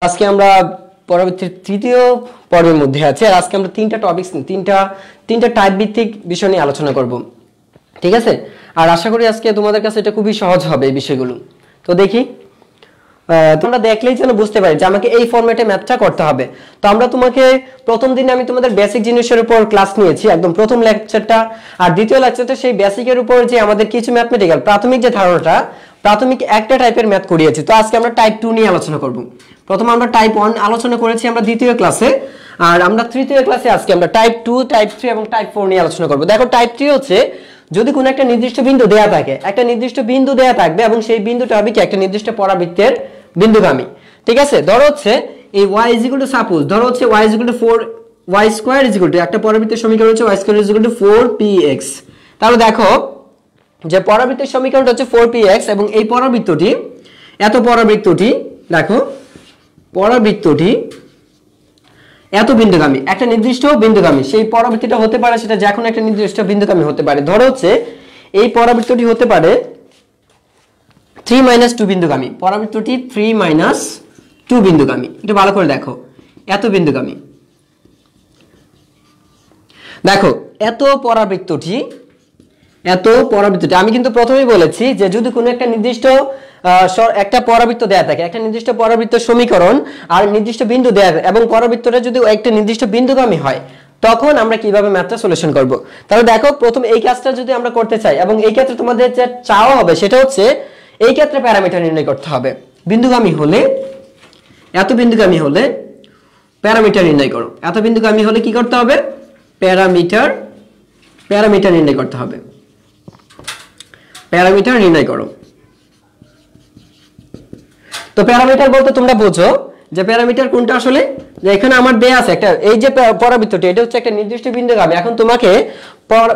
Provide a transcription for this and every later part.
আজকে আমরা পরবর্তী তৃতীয় পর্বের মধ্যে আছি আর আজকে আমরা তিনটা টপিকস তিনটা টাইপ ভিত্তিক বিষয় নিয়ে আলোচনা করব। ঠিক আছে, আর আশা করি আজকে তোমাদের কাছে এটা খুবই সহজ হবে এই বিষয়গুলো। তো দেখি, তোমরা দেখলেই যেন বুঝতে পারি যে আমাকে এই ফরম্যাটে ম্যাথটা করতে হবে। তো আমরা তোমাকে প্রথম দিনে আমি তোমাদের বেসিক জিনিসের উপর ক্লাস নিয়েছি, একদম প্রথম লেকচারটা, আর দ্বিতীয় লেকচারটা সেই বেসিকের উপর যে আমাদের কিছু ম্যাথমেটিক্যাল প্রাথমিক যে ধারণাটা, প্রাথমিক একটা টাইপের ম্যাথ করিয়েছি। তো আজকে আমরা টাইপ 2 নিয়ে আলোচনা করব। প্রথমে আমরা টাইপ 1 আলোচনা করেছি আমরা দ্বিতীয় ক্লাসে, আর আমরা তৃতীয় ক্লাসে আজকে আমরা টাইপ 2, টাইপ 3 এবং টাইপ 4 নিয়ে আলোচনা করব। দেখো, টাইপ 3 হচ্ছে যদি কোনো একটা নির্দিষ্ট বিন্দু দেয়া থাকে, একটা নির্দিষ্ট বিন্দু দেয়া থাকবে এবং সেই বিন্দুটা হবে কি একটা নির্দিষ্ট পরাবৃত্তের বিন্দুগামী। ঠিক আছে, ধরো হচ্ছে এই y সাপোজ ধরো হচ্ছে y 4 y² একটা পরাবৃত্তের সমীকরণ হচ্ছে y² 4px। তাহলে দেখো যে পরাবৃত্তের সমীকরণটা হচ্ছে 4px এবং এই পরাবৃত্তটি দেখো পরাবৃত্তটি এত বিন্দুগামী, একটা নির্দিষ্ট বিন্দুগামী, সেই পরাবৃত্তিটা হতে পারে সেটা যে কোনো একটা নির্দিষ্ট বিন্দুগামী হতে পারে। ধরো হচ্ছে এই পরাবৃত্তটি হতে পারে 3 - 2 বিন্দুগামী, পরাবৃত্তটি 3 - 2 বিন্দুগামী। একটু ভালো করে দেখো, এত বিন্দুগামী। দেখো এত পরাবৃত্তটি আমি কিন্তু প্রথমেই বলেছি যে যদি কোনো একটা নির্দিষ্ট একটা পরাবৃত্ত দেয়া থাকে, একটা নির্দিষ্ট পরাবৃত্ত সমীকরণ আর নির্দিষ্ট বিন্দু দেয়া এবং পরাবৃত্তটা যদি একটা নির্দিষ্ট বিন্দুগামী হয়, তখন আমরা কিভাবে ম্যাথটা সলিউশন করব। তাহলে দেখো প্রথম এই কাজটা যদি আমরা করতে চাই এবং এই ক্ষেত্রে তোমাদের যে চাওয়া হবে সেটা হচ্ছে এই ক্ষেত্রে প্যারামিটার নির্ণয় করতে হবে। বিন্দুগামী হলে এত বিন্দুগামী হলে প্যারামিটার নির্ণয় করো। এত বিন্দুগামী হলে কি করতে হবে? প্যারামিটার নির্ণয় করতে হবে। প্যারামিটার নির্ণয় করো। তো প্যারামিটার বলতে তোমরা বোঝো যে প্যারামিটার কোনটা আসলে, যে এখানে আমার দেয়া আছে একটা এই যে পরাবৃত্তটি, এটা হচ্ছে একটা নির্দিষ্ট বিন্দুগামী। এখন তোমাকে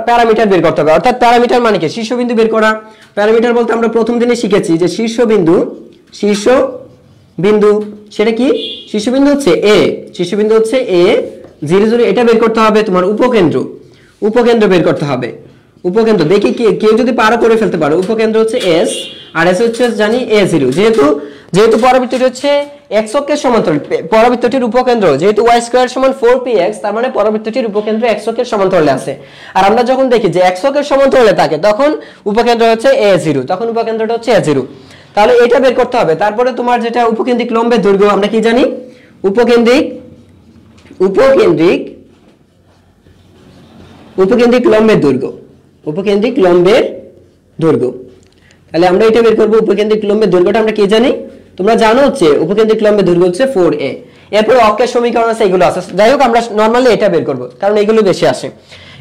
প্যারামিটার বের করতে হবে, অর্থাৎ প্যারামিটার মানে কি শীর্ষবিন্দু বের করা। প্যারামিটার বলতে আমরা প্রথম দিনে শিখেছি যে শীর্ষবিন্দু সেটা কি? শীর্ষবিন্দু হচ্ছে a, শীর্ষবিন্দু হচ্ছে a 0 0, এটা বের করতে হবে। তোমার উপকেন্দ্র বের করতে হবে। উপকেন্দ্র দেখি কেউ যদি পারো করে ফেলতে পারো। উপকেন্দ্র হচ্ছে s আর s হচ্ছে জানি a0। যেহেতু পরাবৃত্তটি হচ্ছে x অক্ষের সমান্তরাল, পরাবৃত্তটির উপকেন্দ্র যেহেতু y² = 4px, তার মানে পরাবৃত্তটির উপকেন্দ্র x অক্ষের সমান্তরালে আছে। আর আমরা যখন দেখি যে x অক্ষের সমান্তরালে থাকে তখন উপকেন্দ্র হচ্ছে a0, তখন উপকেন্দ্রটা হচ্ছে a0। তাহলে এটা বের করতে হবে। তারপরে তোমার যেটা উপকেন্দ্রিক লম্বের দৈর্ঘ্য, আমরা কি জানি? উপকেন্দ্রিক লম্বের দৈর্ঘ্য। তাহলে আমরা এটা বের করব। উপকেন্দ্রিক লম্বের দৈর্ঘ্যটা আমরা কি জানি? তোমরা জানো হচ্ছে উপকেন্দ্রিক লম্বের দৈর্ঘ্য হচ্ছে 4a। এরপরে অক্ষের সমীকরণ আছে, এগুলো আছে। যাই হোক, আমরা নরমালি এটা বের করব কারণ এগুলো বেশি আসে।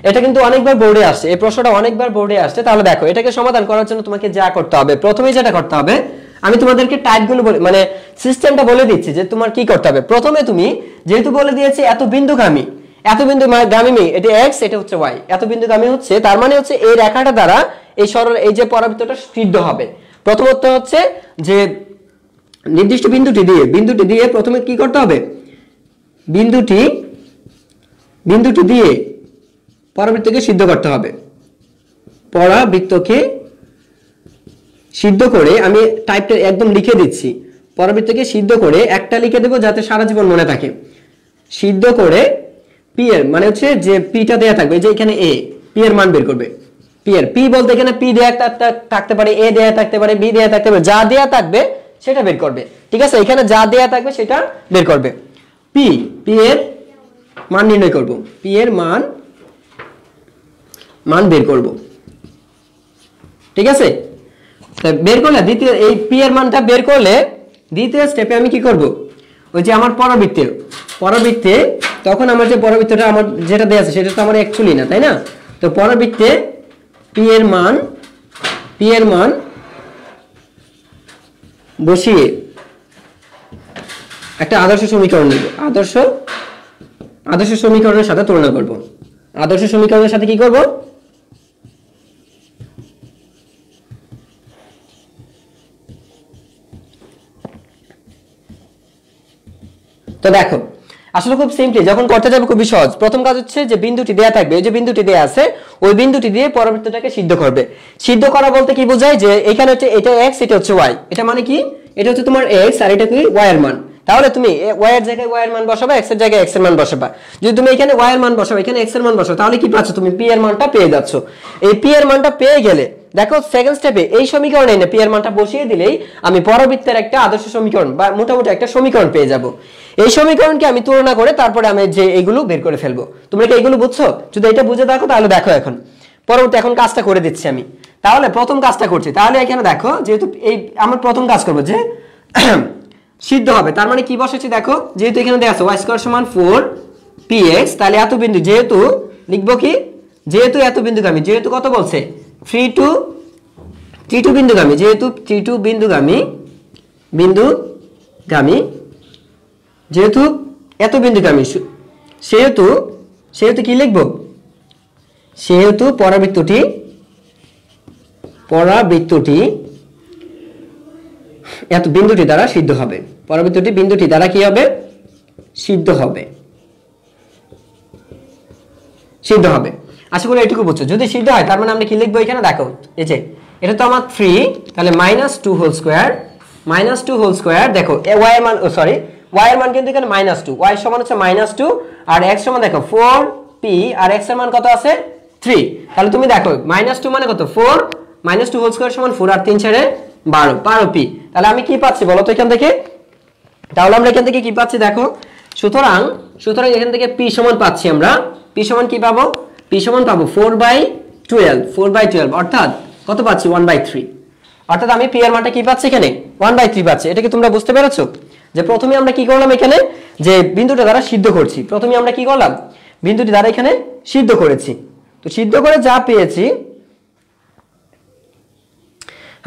এটা কিন্তু অনেকবার বোর্ডে আসছে, এই প্রশ্নটা অনেকবার বোর্ডে আসছে। তাহলে দেখো, এটাকে সমাধান করার জন্য তোমাকে যা করতে হবে, প্রথমেই যেটা করতে হবে, আমি তোমাদেরকে টাইপগুলো মানে সিস্টেমটা বলে দিচ্ছি যে তোমার কি করতে হবে। প্রথমে তুমি যেহেতু বলে দিয়েছি এত বিন্দুগামী এটা x, এটা হচ্ছে y, এত বিন্দুগামী হচ্ছে, তার মানে হচ্ছে এই রেখাটা দ্বারা এই যে পরাবৃত্তটা সিদ্ধ হবে। প্রথমত হচ্ছে যে নির্দিষ্ট বিন্দুটি দিয়ে প্রথমে কি করতে হবে? বিন্দুটি দিয়ে পরাবৃত্তকে সিদ্ধ করতে হবে। পরাবৃত্তকে সিদ্ধ করে, আমি টাইপটা একদম লিখে দিচ্ছি, পরাবৃত্তকে সিদ্ধ করে একটা লিখে দেবো যাতে সারা জীবন মনে থাকে। সিদ্ধ করে পি এর মানে হচ্ছে যে পিটা দেয়া থাকবে, যে এখানে a, পি এর মান বের করবে। পি বলতে এখানে পি দেয়া থাকতে পারে, এ দেয়া থাকতে পারে, বি দেয়া থাকতে পারে, যা দেয়া থাকবে সেটা বের করবে। ঠিক আছে, এখানে যা দেয়া থাকবে সেটা বের করবে। পি এর মান নির্ণয় করব, পি এর মান বের করব। ঠিক আছে, বের করলে এই পি এর মানটা বের করলে দ্বিতীয় স্টেপে আমি কি করব? ওই যে আমার পরাবৃত্তে তখন আমার যে পরাবৃত্তটা আমার যেটা দেয়া আছে সেটা তো আমার অ্যাকচুয়ালি না, তাই না? তো পরাবৃত্তে পি এর মান বসিয়ে একটা আদর্শ সমীকরণ নেব। আদর্শ সমীকরণের সাথে তুলনা করব। আদর্শ সমীকরণের সাথে কি করব? তো দেখো, আসলে খুব সিম্পলি যখন করতে যাবে খুবই সহজ। প্রথম কাজ হচ্ছে যে বিন্দুটি দেয়া থাকবে, ওই যে বিন্দুটি দেয়া আছে ওই বিন্দুটি দিয়ে পরাবৃত্তটাকে সিদ্ধ করবে। সিদ্ধ করা বলতে কি বোঝায়? যে এখানে হচ্ছে এটা x, এটা হচ্ছে y। এটা মানে কি? এটা হচ্ছে তোমার x আর এটা কি y এর মান। তাহলে তুমি y এর জায়গায় y এর মান বসাবা, x এর জায়গায় x এর মান বসাবা। যদি তুমি এখানে y এর মান বসাও, এখানে x এর মান বসাও, তাহলে কি পাচ্ছ তুমি p এর মানটা পেয়ে যাচ্ছ। এই p এর মানটা পেয়ে গেলে দেখো সেকেন্ড স্টেপে এই সমীকরণে এনে p এর মানটা বসিয়ে দিলেই আমি পরবৃত্তের একটা আদর্শ সমীকরণ বা মোটামুটি একটা সমীকরণ পেয়ে যাব। এই সমীকরণকে আমি তুলনা করে তারপরে আমি যে এইগুলো বের করে ফেলবো। তোমরা কি এইগুলো বুঝছো? যদি এটা বুঝে দেখো তাহলে দেখো এখন পরবর্তী এখন কাজটা করে দিচ্ছি আমি। তাহলে প্রথম কাজটা করছি, তাহলে এখানে দেখো যেহেতু এই আমার প্রথম কাজ করবো যে সিদ্ধ হবে, তার মানে কি বসেছি দেখো, যেহেতু এখানে দেওয়া আছে y স্কয়ার সমান 4px, তাহলে এত বিন্দু যেহেতু লিখবো কি, যেহেতু এত বিন্দুগামী, যেহেতু কত বলছে 3 to বিন্দুগামী, যেহেতু 3 to বিন্দুগামী যেহেতু এত বিন্দুগামী সেহেতু কি লিখবো, সেহেতু পরাবৃত্তটি এত বিন্দুটি দ্বারা সিদ্ধ হবে, পরাবৃত্তটি বিন্দুটি দ্বারা কি হবে, সিদ্ধ হবে। আশা করি এটুকু বুঝছো। যদি সিদ্ধ হয় তার মানে আমরা কি লিখবো এখানে দেখো, এই যে এটা তো আমার 3, তাহলে -2 হোল স্কয়ার, দেখো y এর মান সরি y এর মান কিন্তু এখানে -2, y সমান হচ্ছে -2 আর x সমান দেখো 4p আর x এর মান কত আছে 3, তাহলে তুমি দেখো -2 মানে কত 4, -2 হোল স্কয়ার সমান 4 আর 3 = 12p। তাহলে আমি কি পাচ্ছি বলো তো এখান থেকে, তাহলে আমরা এখান থেকে কি পাচ্ছি দেখো, সুতরাং এখান থেকে p সমান পাচ্ছি আমরা, p সমান কি পাবো, p সমান পাবো 4/12 অর্থাৎ কত পাচ্ছি 1/3, অর্থাৎ আমি p এর মানটা কি পাচ্ছি এখানে 1/3 পাচ্ছি। এটা কি তোমরা বুঝতে পেরেছো যে প্রথমে আমরা কি করলাম এখানে, যে বিন্দুটা দ্বারা সিদ্ধ করছি, প্রথমে আমরা কি করলাম বিন্দুটি দ্বারা এখানে সিদ্ধ করেছি, তো সিদ্ধ করে যা পেয়েছি।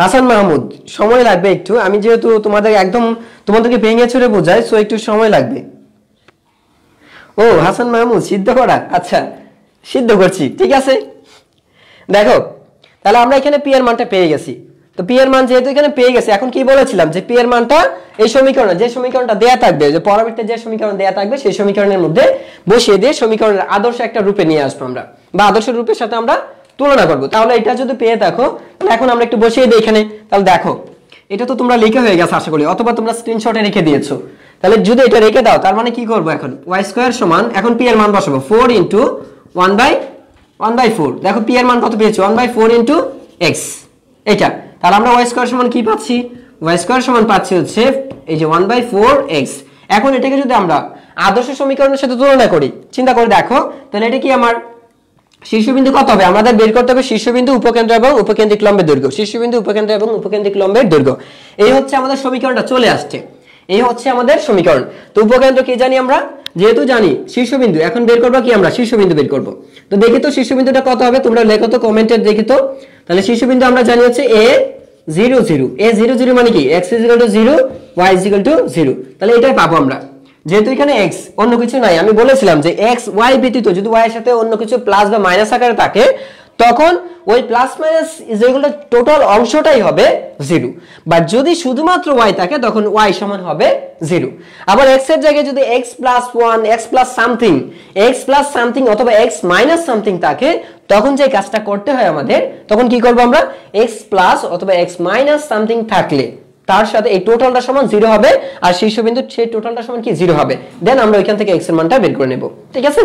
হাসান মাহমুদ সময় লাগবে একটু, আমি যেহেতু তোমাদেরকে ভেঙে ছুড়ে বোঝাই, সো একটু সময় লাগবে। ও হাসান মাহমুদ সিদ্ধ করা, আচ্ছা সিদ্ধ করছি, ঠিক আছে। দেখো তাহলে আমরা এখানে p এর মানটা পেয়ে গেছি, তো p এর মান যেহেতু এখানে পেয়ে গেছি, এখন কি বলেছিলাম যে p এর মানটা এই সমীকরণে যে সমীকরণটা দেয়া থাকবে, যে পরবর্তীতে যে সমীকরণ দেয়া থাকবে সেই সমীকরণের মধ্যে বসিয়ে দিয়ে সমীকরণের আদর্শ একটা রূপে নিয়ে আসবো আমরা, বা আদর্শ রূপের সাথে আমরা তুলনা করবো। তাহলে এটা যদি পেয়ে থাকো তাহলে এখন আমরা একটু বসিয়ে দিই এখানে। তাহলে দেখো এটা তো তোমরা লিখে হয়ে গেছে আশা করি, অথবা তোমরা স্ক্রিনশটে রেখে দিয়েছো। তাহলে যদি এটা রেখে দাও তার মানে কি করবো, এখন y স্কয়ার সমান, এখন p এর মান বসাবো 4 * 1/4, দেখো p এর মান কত পেয়েছি 1/4 * x, এটা। তাহলে আমরা y স্কয়ার সমান কি পাচ্ছি, y স্কয়ার সমান পাচ্ছি হচ্ছে এই যে 1/4x। এখন এটাকে যদি আমরা আদর্শ সমীকরণের সাথে তুলনা করি, চিন্তা করে দেখো, তাহলে এটা কি আমার শীর্ষবিন্দু কত হবে, আমাদের বের করতে হবে শীর্ষবিন্দু, উপকেন্দ্র এবং উপকেন্দ্রিক লম্বের দৈর্ঘ্য, শীর্ষবিন্দু, উপকেন্দ্র এবং উপকেন্দ্রিক লম্বের দৈর্ঘ্য। এই হচ্ছে আমাদের সমীকরণটা চলে আসছে, এই হচ্ছে আমাদের সমীকরণ। তো উপকেন্দ্র কি জানি আমরা, যেহেতু জানি শীর্ষবিন্দু, এখন বের করবো কি আমরা শীর্ষবিন্দু বের করব। তো দেখি তো শীর্ষবিন্দুটা কত হবে, তোমরা লেখো তো কমেন্টে দেখি তো। তাহলে শীর্ষবিন্দু আমরা জানি হচ্ছে a00 মানে কি x = 0 y = 0, তাহলে এটাই পাবো আমরা। যেহেতু এখানে x অন্য কিছু নাই, আমি বলেছিলাম যে x y ব্যতীত যদি y এর সাথে অন্য কিছু প্লাস বা মাইনাস আকারে থাকে তখন ওই প্লাস মাইনাস যেগুলো টোটাল অংশটাই হবে 0, বাট যদি শুধুমাত্র y থাকে তখন y সমান হবে 0। আবার x এর জায়গায় যদি x + 1 x + সামথিং অথবা x - সামথিং থাকে, তখন যে কাজটা করতে হয় আমাদের, তখন কি করব আমরা, x + অথবা x - সামথিং থাকলে তার সাথে এই টোটালটা সমান 0 হবে, আর শীর্ষবিন্দু সেই টোটালটা সমান কি 0 হবে, দেন আমরা ওইখান থেকে x এর মানটা বের করে নেব, ঠিক আছে।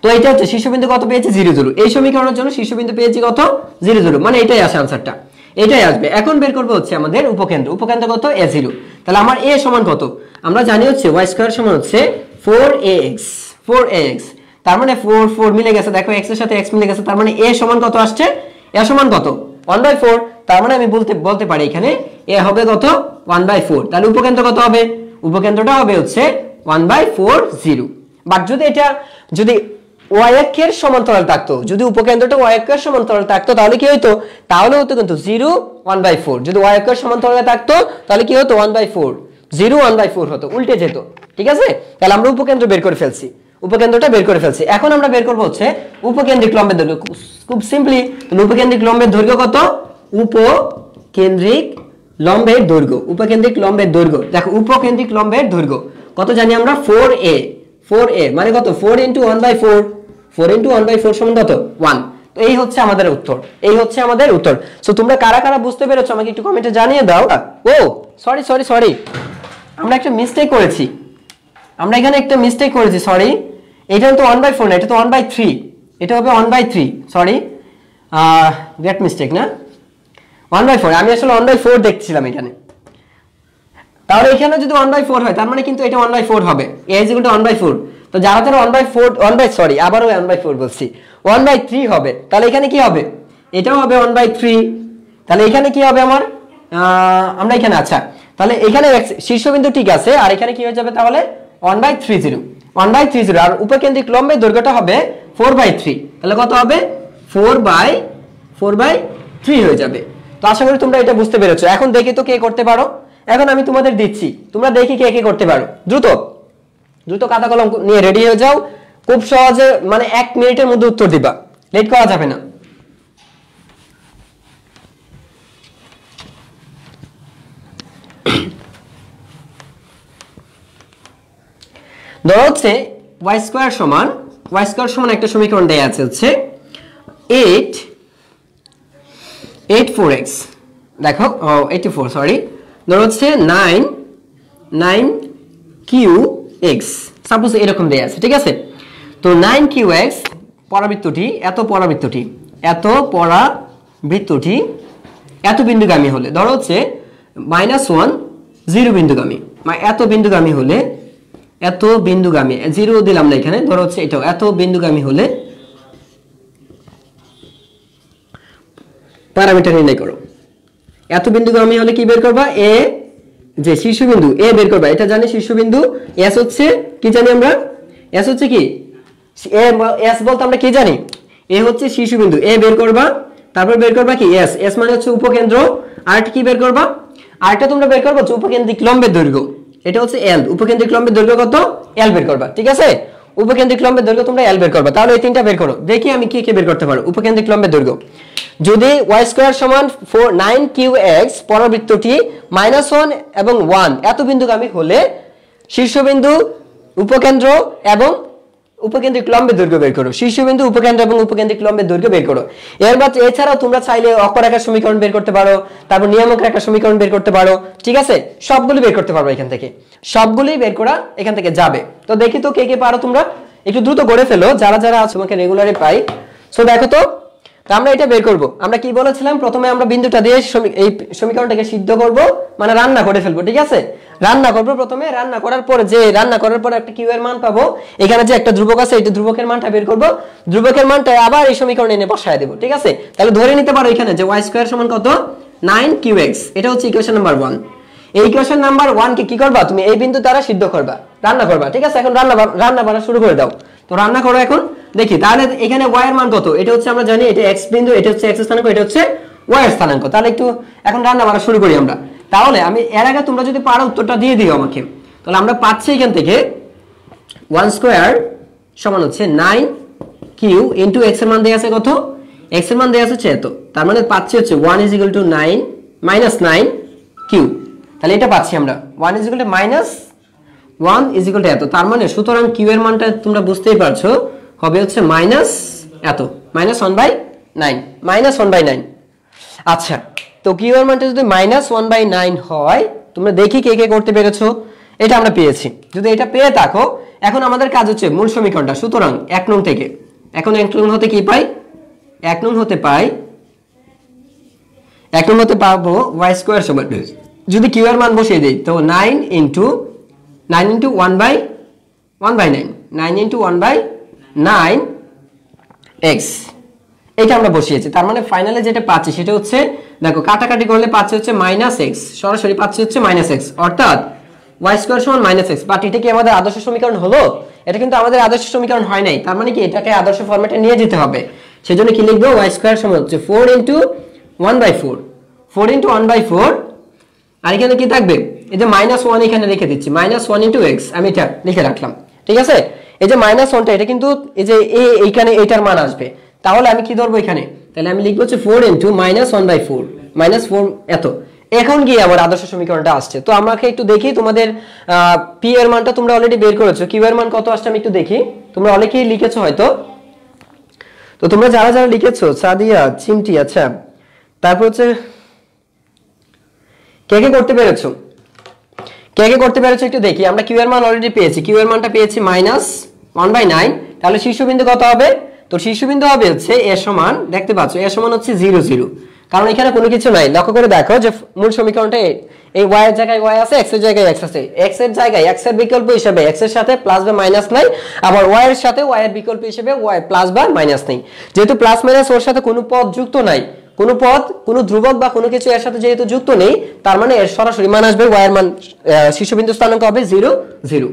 তো এটা হচ্ছে শীর্ষবিন্দু কত পেয়েছি 0 এই সমীকরণের জন্য শীর্ষবিন্দু পেয়েছি কত 0 মানে এটাই আসে आंसरটা, এটাই আসবে। এখন বের করব হচ্ছে আমাদের উপকেন্দ্র কত a0। তাহলে আমার a সমান কত, আমরা জানি হচ্ছে y স্কয়ার সমান হচ্ছে 4ax, তার মানে 4 মিলে গেছে, দেখো x এর সাথে x মিলে গেছে, তার মানে a সমান কত আসছে, a সমান কত 1/4, তার মানে আমি বলতে পারি এখানে a হবে কত 1/4। তাহলে উপকেন্দ্র কত হবে, উপকেন্দ্রটা হবে হচ্ছে 1/40। বাট যদি y অক্ষের সমান্তরাল থাকতো, যদি উপকেন্দ্রটা y অক্ষের সমান্তরাল থাকতো তাহলে কি হতো, তাহলে হতো কিন্তু 0 1/4। যদি y অক্ষের সমান্তরালে থাকতো তাহলে কি হতো 1/4, 0 1/4 হতো, উল্টে যেত, ঠিক আছে। তাহলে আমরা উপকেন্দ্র বের করে ফেলছি, উপকেন্দ্রটা বের করে ফেলছি। এখন আমরা বের করব হচ্ছে উপকেন্দ্রিক লম্বের দৈর্ঘ্য, খুব সিম্পলি। তাহলে উপকেন্দ্রিক লম্বের দৈর্ঘ্য কত, উপকেন্দ্রিক লম্বের দৈর্ঘ্য, দেখো উপকেন্দ্রিক লম্বের দৈর্ঘ্য কত জানি আমরা 4a মানে কত 4 * 1/4, 4 * 1/4 সমান কত 1। তো এই হচ্ছে আমাদের উত্তর, সো তোমরা কারা কারা বুঝতে পেরেছো আমাকে একটু কমেন্টে জানিয়ে দাও। ও সরি আমরা একটা মিস্টেক করেছি, আমরা এখানে একটা মিস্টেক করেছি, সরি। এটা তো 1/4 না, এটা তো 1/3, এটা হবে 1/3, সরি, গ্রেট মিস্টেক না, 1/4। আমি আসলে 1/4 দেখছিলাম এখানে। তাহলে এখানে যদি 1/4 হয় তার মানে কিন্তু এটা 1/4 হবে, a = 1/4। তো যারা যারা 1/4 সরি আবারও 1/4 বলছি, 1/3 হবে, তাহলে এখানে কি হবে, এটাও হবে 1/3। তাহলে এখানে কি হবে আমার, আমরা এখানে, আচ্ছা তাহলে এখানে শীর্ষবিন্দু ঠিক আছে, আর এখানে কি হয়ে যাবে তাহলে 1/30 আর উপকেন্দ্রিক লম্বের দৈর্ঘ্যটা হবে 4/3। তাহলে কত হবে, 4/3 হয়ে যাবে। তো আশা করি তোমরা এটা বুঝতে পেরেছো। এখন দেখি তো কে করতে পারো। এখন আমি তোমাদের দিচ্ছি, তোমরা দেখি কে কে করতে পারো। দ্রুত দ্রুত খাতা কলম নিয়ে রেডি হয়ে যাও, খুব সহজে, মানে 1 মিনিটের মধ্যে উত্তর দিবা, লেট করা যাবে না। ধরো হচ্ছে y স্কয়ার সমান একটা সমীকরণ দেয়া আছে হচ্ছে 84x, দেখো 84 সরি, ধরো হচ্ছে 9qx, সাপোজ এরকম দেয়া আছে, ঠিক আছে। তো 9qx পরাবৃত্তটি এত বিন্দুগামী হলে, ধরো হচ্ছে -1 0 বিন্দুগামী, এত বিন্দুগামী 0 দিলাম না এখানে, ধরো হচ্ছে এটাও এত বিন্দুগামী হলে প্যারামিটার নির্ণয় করো। এত বিন্দুগামী হলে কি বের করবা, এ যে শীর্ষবিন্দু এ বের করবা, এটা জানি শীর্ষবিন্দু, এস হচ্ছে কি জানি আমরা, এস হচ্ছে কি, এস বলতে আমরা কি জানি, এ হচ্ছে শীর্ষবিন্দু, এ বের করবা, তারপর বের করবা কি এস মানে হচ্ছে উপকেন্দ্র, আর কি বের করবা, আরেকটা তোমরা বের করবা উপকেন্দ্রিক লম্বের দৈর্ঘ্য, এটা হচ্ছে এল, উপকেন্দ্রিক লম্বের দৈর্ঘ্য কত, এল বের করবা, ঠিক আছে। উপকেন্দ্রিক লম্বের দৈর্ঘ্য তোমরা এল বের করবা। তাহলে এই তিনটা বের করো, দেখি আমি কি বের করতে পারো। উপকেন্দ্রিক লম্বের দৈর্ঘ্য যদি y স্কয়ার সমান 9qx পরাবৃত্তটি -1 এবং 1 এত বিন্দুগামী হলে শীর্ষবিন্দু, উপকেন্দ্র এবং উপকেন্দ্রিক লম্বের দৈর্ঘ্য বের করো। শীর্ষবিন্দু, উপকেন্দ্র এবং উপকেন্দ্রিক লম্বের দৈর্ঘ্য বের করো। এছাড়াও তোমরা চাইলে অক্ষরেখার সমীকরণ বের করতে পারো, তারপর নিয়ামক রেখার সমীকরণ বের করতে পারো, ঠিক আছে। সবগুলো বের করতে পারো এখান থেকে, সবগুলোই বের করা এখান থেকে যাবে। তো দেখি তো কে কে পারো, তোমরা একটু দ্রুত করে ফেলো যারা যারা আছে, তোমাকে রেগুলারে পাই। সো দেখো তো, আমরা এটা বের করব। আমরা কি বলেছিলাম, প্রথমে আমরা বিন্দুটা দিয়ে এই সমীকরণটাকে সিদ্ধ করব, মানে রান্না করে ফেলবো, ঠিক আছে। রান্না করব প্রথমে, রান্না করার পরে একটা কিউ এর মান পাবো, এখানে যে একটা ধ্রুবক আছে এই ধ্রুবকের মানটা বের করব, ধ্রুবকের মানটা আবার এই সমীকরণে এনে বসায় দেব, ঠিক আছে। তাহলে ধরে নিতে পারো এখানে যে y স্কয়ার সমান কত, 9qx, এটা হচ্ছে ইকুয়েশন নাম্বার 1। এই ইকুয়েশন নাম্বার 1 কে কি করবা, তুমি এই বিন্দু দ্বারা সিদ্ধ করবা, রান্না করবা, ঠিক আছে। এখন রান্না বান্না শুরু করে দাও। তো রান্না করো এখন, দেখি তাহলে এখানে y এর মান কত, এটা হচ্ছে আমরা জানি এটা x বিন্দু, এটা হচ্ছে x স্থানাঙ্ক, এটা হচ্ছে y এর স্থানাঙ্ক। তাহলে একটু এখন রান্না বান্না শুরু করি আমরা। তাহলে আমি এর আগে তোমরা যদি পারো উত্তরটা দিয়ে দিও আমাকে। তাহলে আমরা পাচ্ছি এখান থেকে 1 স্কয়ার সমান হচ্ছে 9q ইনটু x এর মান দেয়া আছে কত, x এর মান দেয়া আছে এত, তার মানে পাচ্ছি হচ্ছে 1 = 9 -9q। তাহলে এটা পাচ্ছি আমরা 1 = -1 = এত, তার মানে সুতরাং q এর মানটা তোমরা বুঝতেই পারছো হবে হচ্ছে মাইনাস এত, -1/9। আচ্ছা, তো q এর মানটা যদি -1/9 হয়, তোমরা দেখি কে কে করতে পেরেছো। এটা আমরা পেয়েছি। যদি এটা পেয়ে থাকো, এখন আমাদের কাজ হচ্ছে মূল সমীকরণটা। সুতরাং 1 নং থেকে, এখন 1 নং হতে কি পাই, 1 নং হতে পাবো y স্কয়ার সমান, যদি q এর মান বসিয়ে দেই তো 9 * 1/9, 9 * 1/9x, এটা আমরা বসিয়েছি। তার মানে ফাইনালে যেটা পাচ্ছি সেটা হচ্ছে, দেখো কাটাকাটি করলে পাচ্ছি হচ্ছে -x, সরাসরি পাচ্ছি হচ্ছে -x, অর্থাৎ y স্কয়ার সমান -x। বাট এটা কি আমাদের আদর্শ সমীকরণ হলো? এটা কিন্তু আমাদের আদর্শ সমীকরণ হয় নাই। তার মানে কি এটাকে আদর্শ ফরম্যাটে নিয়ে যেতে হবে। সেজন্য কি লিখবো, y স্কয়ার সমান হচ্ছে 4 * 1/4, 4 * 1/4, আর এখানে কি থাকবে, এই যে -1 এখানে রেখে দিচ্ছি, -1 * x, আমি এটা লিখে রাখলাম, ঠিক আছে। এই যে -1টা এটা কিন্তু এই যে এইখানে এটার মান আসবে, তাহলে আমি কি ধরবো এখানে, তাহলে আমি লিখবো হচ্ছে 4 * -1/4, -4 এত। এখন কি আবার আদর্শ সমীকরণটা আসছে। তো আমাকে একটু দেখি তোমাদের p এর মানটা তোমরা অলরেডি বের করেছো, q এর মান কত আসছে আমি একটু দেখি। তোমরা অনেকেই লিখেছো হয়তো, তো তোমরা যারা যারা লিখেছো, সাদিয়া, চিমটি, আচ্ছা, তারপর হচ্ছে কে কে করতে পেরেছো, কে কে করতে পেরেছো একটু দেখি। আমরা কিউ এর মান অলরেডি পেয়েছি, কিউ এর মানটা পেয়েছি -1/9। তাহলে শীর্ষবিন্দু কত হবে? তো শীর্ষবিন্দু হবে হচ্ছে এ সমান, দেখতে পাচ্ছ এ সমান হচ্ছে 0 0, কারণ এখানে কোনো কিছু নাই। লক্ষ্য করে দেখো যে মূল সমীকরণটা এই y এর জায়গায় y আছে, x এর জায়গায় x আছে, x এর জায়গায় x এর বিকল্প হিসেবে x এর সাথে প্লাস বা মাইনাস নাই, আবার y এর সাথে y এর বিকল্প হিসেবে y প্লাস বা মাইনাস নেই। যেহেতু প্লাস মাইনাস ওর সাথে কোনো পদ যুক্ত নাই, কোনো পদ কোনো ধ্রুবক বা কোনো কিছু এর সাথে যেহেতু যুক্ত নেই, তার মানে এর সরাসরি মান আসবে y এর মান, শীর্ষবিন্দু স্থানাঙ্ক হবে 0 0।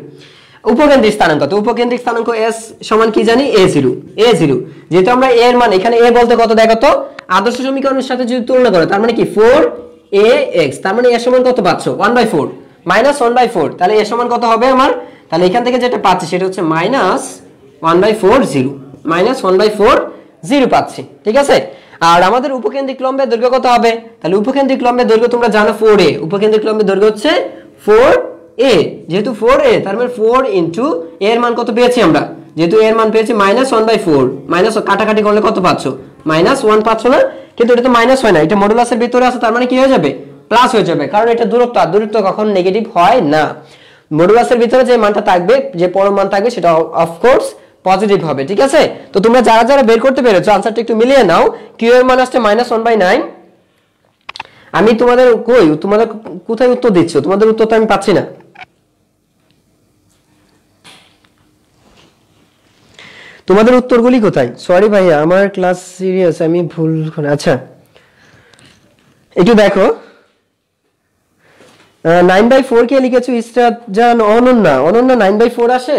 উপকেন্দ্রিক স্থানাঙ্ক, তো উপকেন্দ্রিক স্থানাঙ্ক s সমান কি জানি? a0 a0। যেহেতু আমরা a এর মান এখানে a বলতে কত দেখো তো, আদর্শ সমীকরণের সাথে যদি তুলনা করো তার মানে কি 4ax, তার মানে a সমান কত পাচ্ছ? 1/4 -1/4। তাহলে a সমান কত হবে আমার? তাহলে এখান থেকে যেটা পাচ্ছি সেটা হচ্ছে -1/4 -1/4 পাচ্ছি, ঠিক আছে। আর আমাদের উপকেন্দ্রিক লম্বের দৈর্ঘ্য কত হবে? তাহলে উপকেন্দ্রিক লম্বের দৈর্ঘ্য তোমরা জানো 4a, উপকেন্দ্রিক লম্বের দৈর্ঘ্য হচ্ছে 4a। যেহেতু 4a, তার মানে 4 ইনটু a এর মান কত পেয়েছি আমরা? যেহেতু a এর মান পেয়েছি -1/4, মাইনাস কাটাকাটি করলে কত পাচ্ছ? -1 পাচ্ছ না? কিন্তু এটা তো মাইনাস হয় না, এটা মডুলাসের ভিতরে আছে, তার মানে কি হয়ে যাবে? প্লাস হয়ে যাবে, কারণ এটা দূরত্ব, আর দূরত্ব কখন নেগেটিভ হয় না। মডুলাসের ভিতরে যে মানটা থাকবে, যে পরম মান থাকবে, সেটা অফকোর্স পজিটিভ হবে, ঠিক আছে। তো তোমরা যারা যারা বের করতে পেরেছো আনসারটা একটু মিলিয়ে নাও। কিউ এর মান আসছে -1/9। আমি তোমাদের কোথায় উত্তর দিচ্ছ? তোমাদের উত্তর তো আমি পাচ্ছি না। তোমাদের উত্তরগুলি কোথায়? সরি ভাইয়া, আমার ক্লাস সিরিয়াস, আমি ভুল করে। আচ্ছা একটু দেখো, 9/4 কে লিখেছো ইসরাত জান অনন্যা। অনন্যা 9/4 আসে?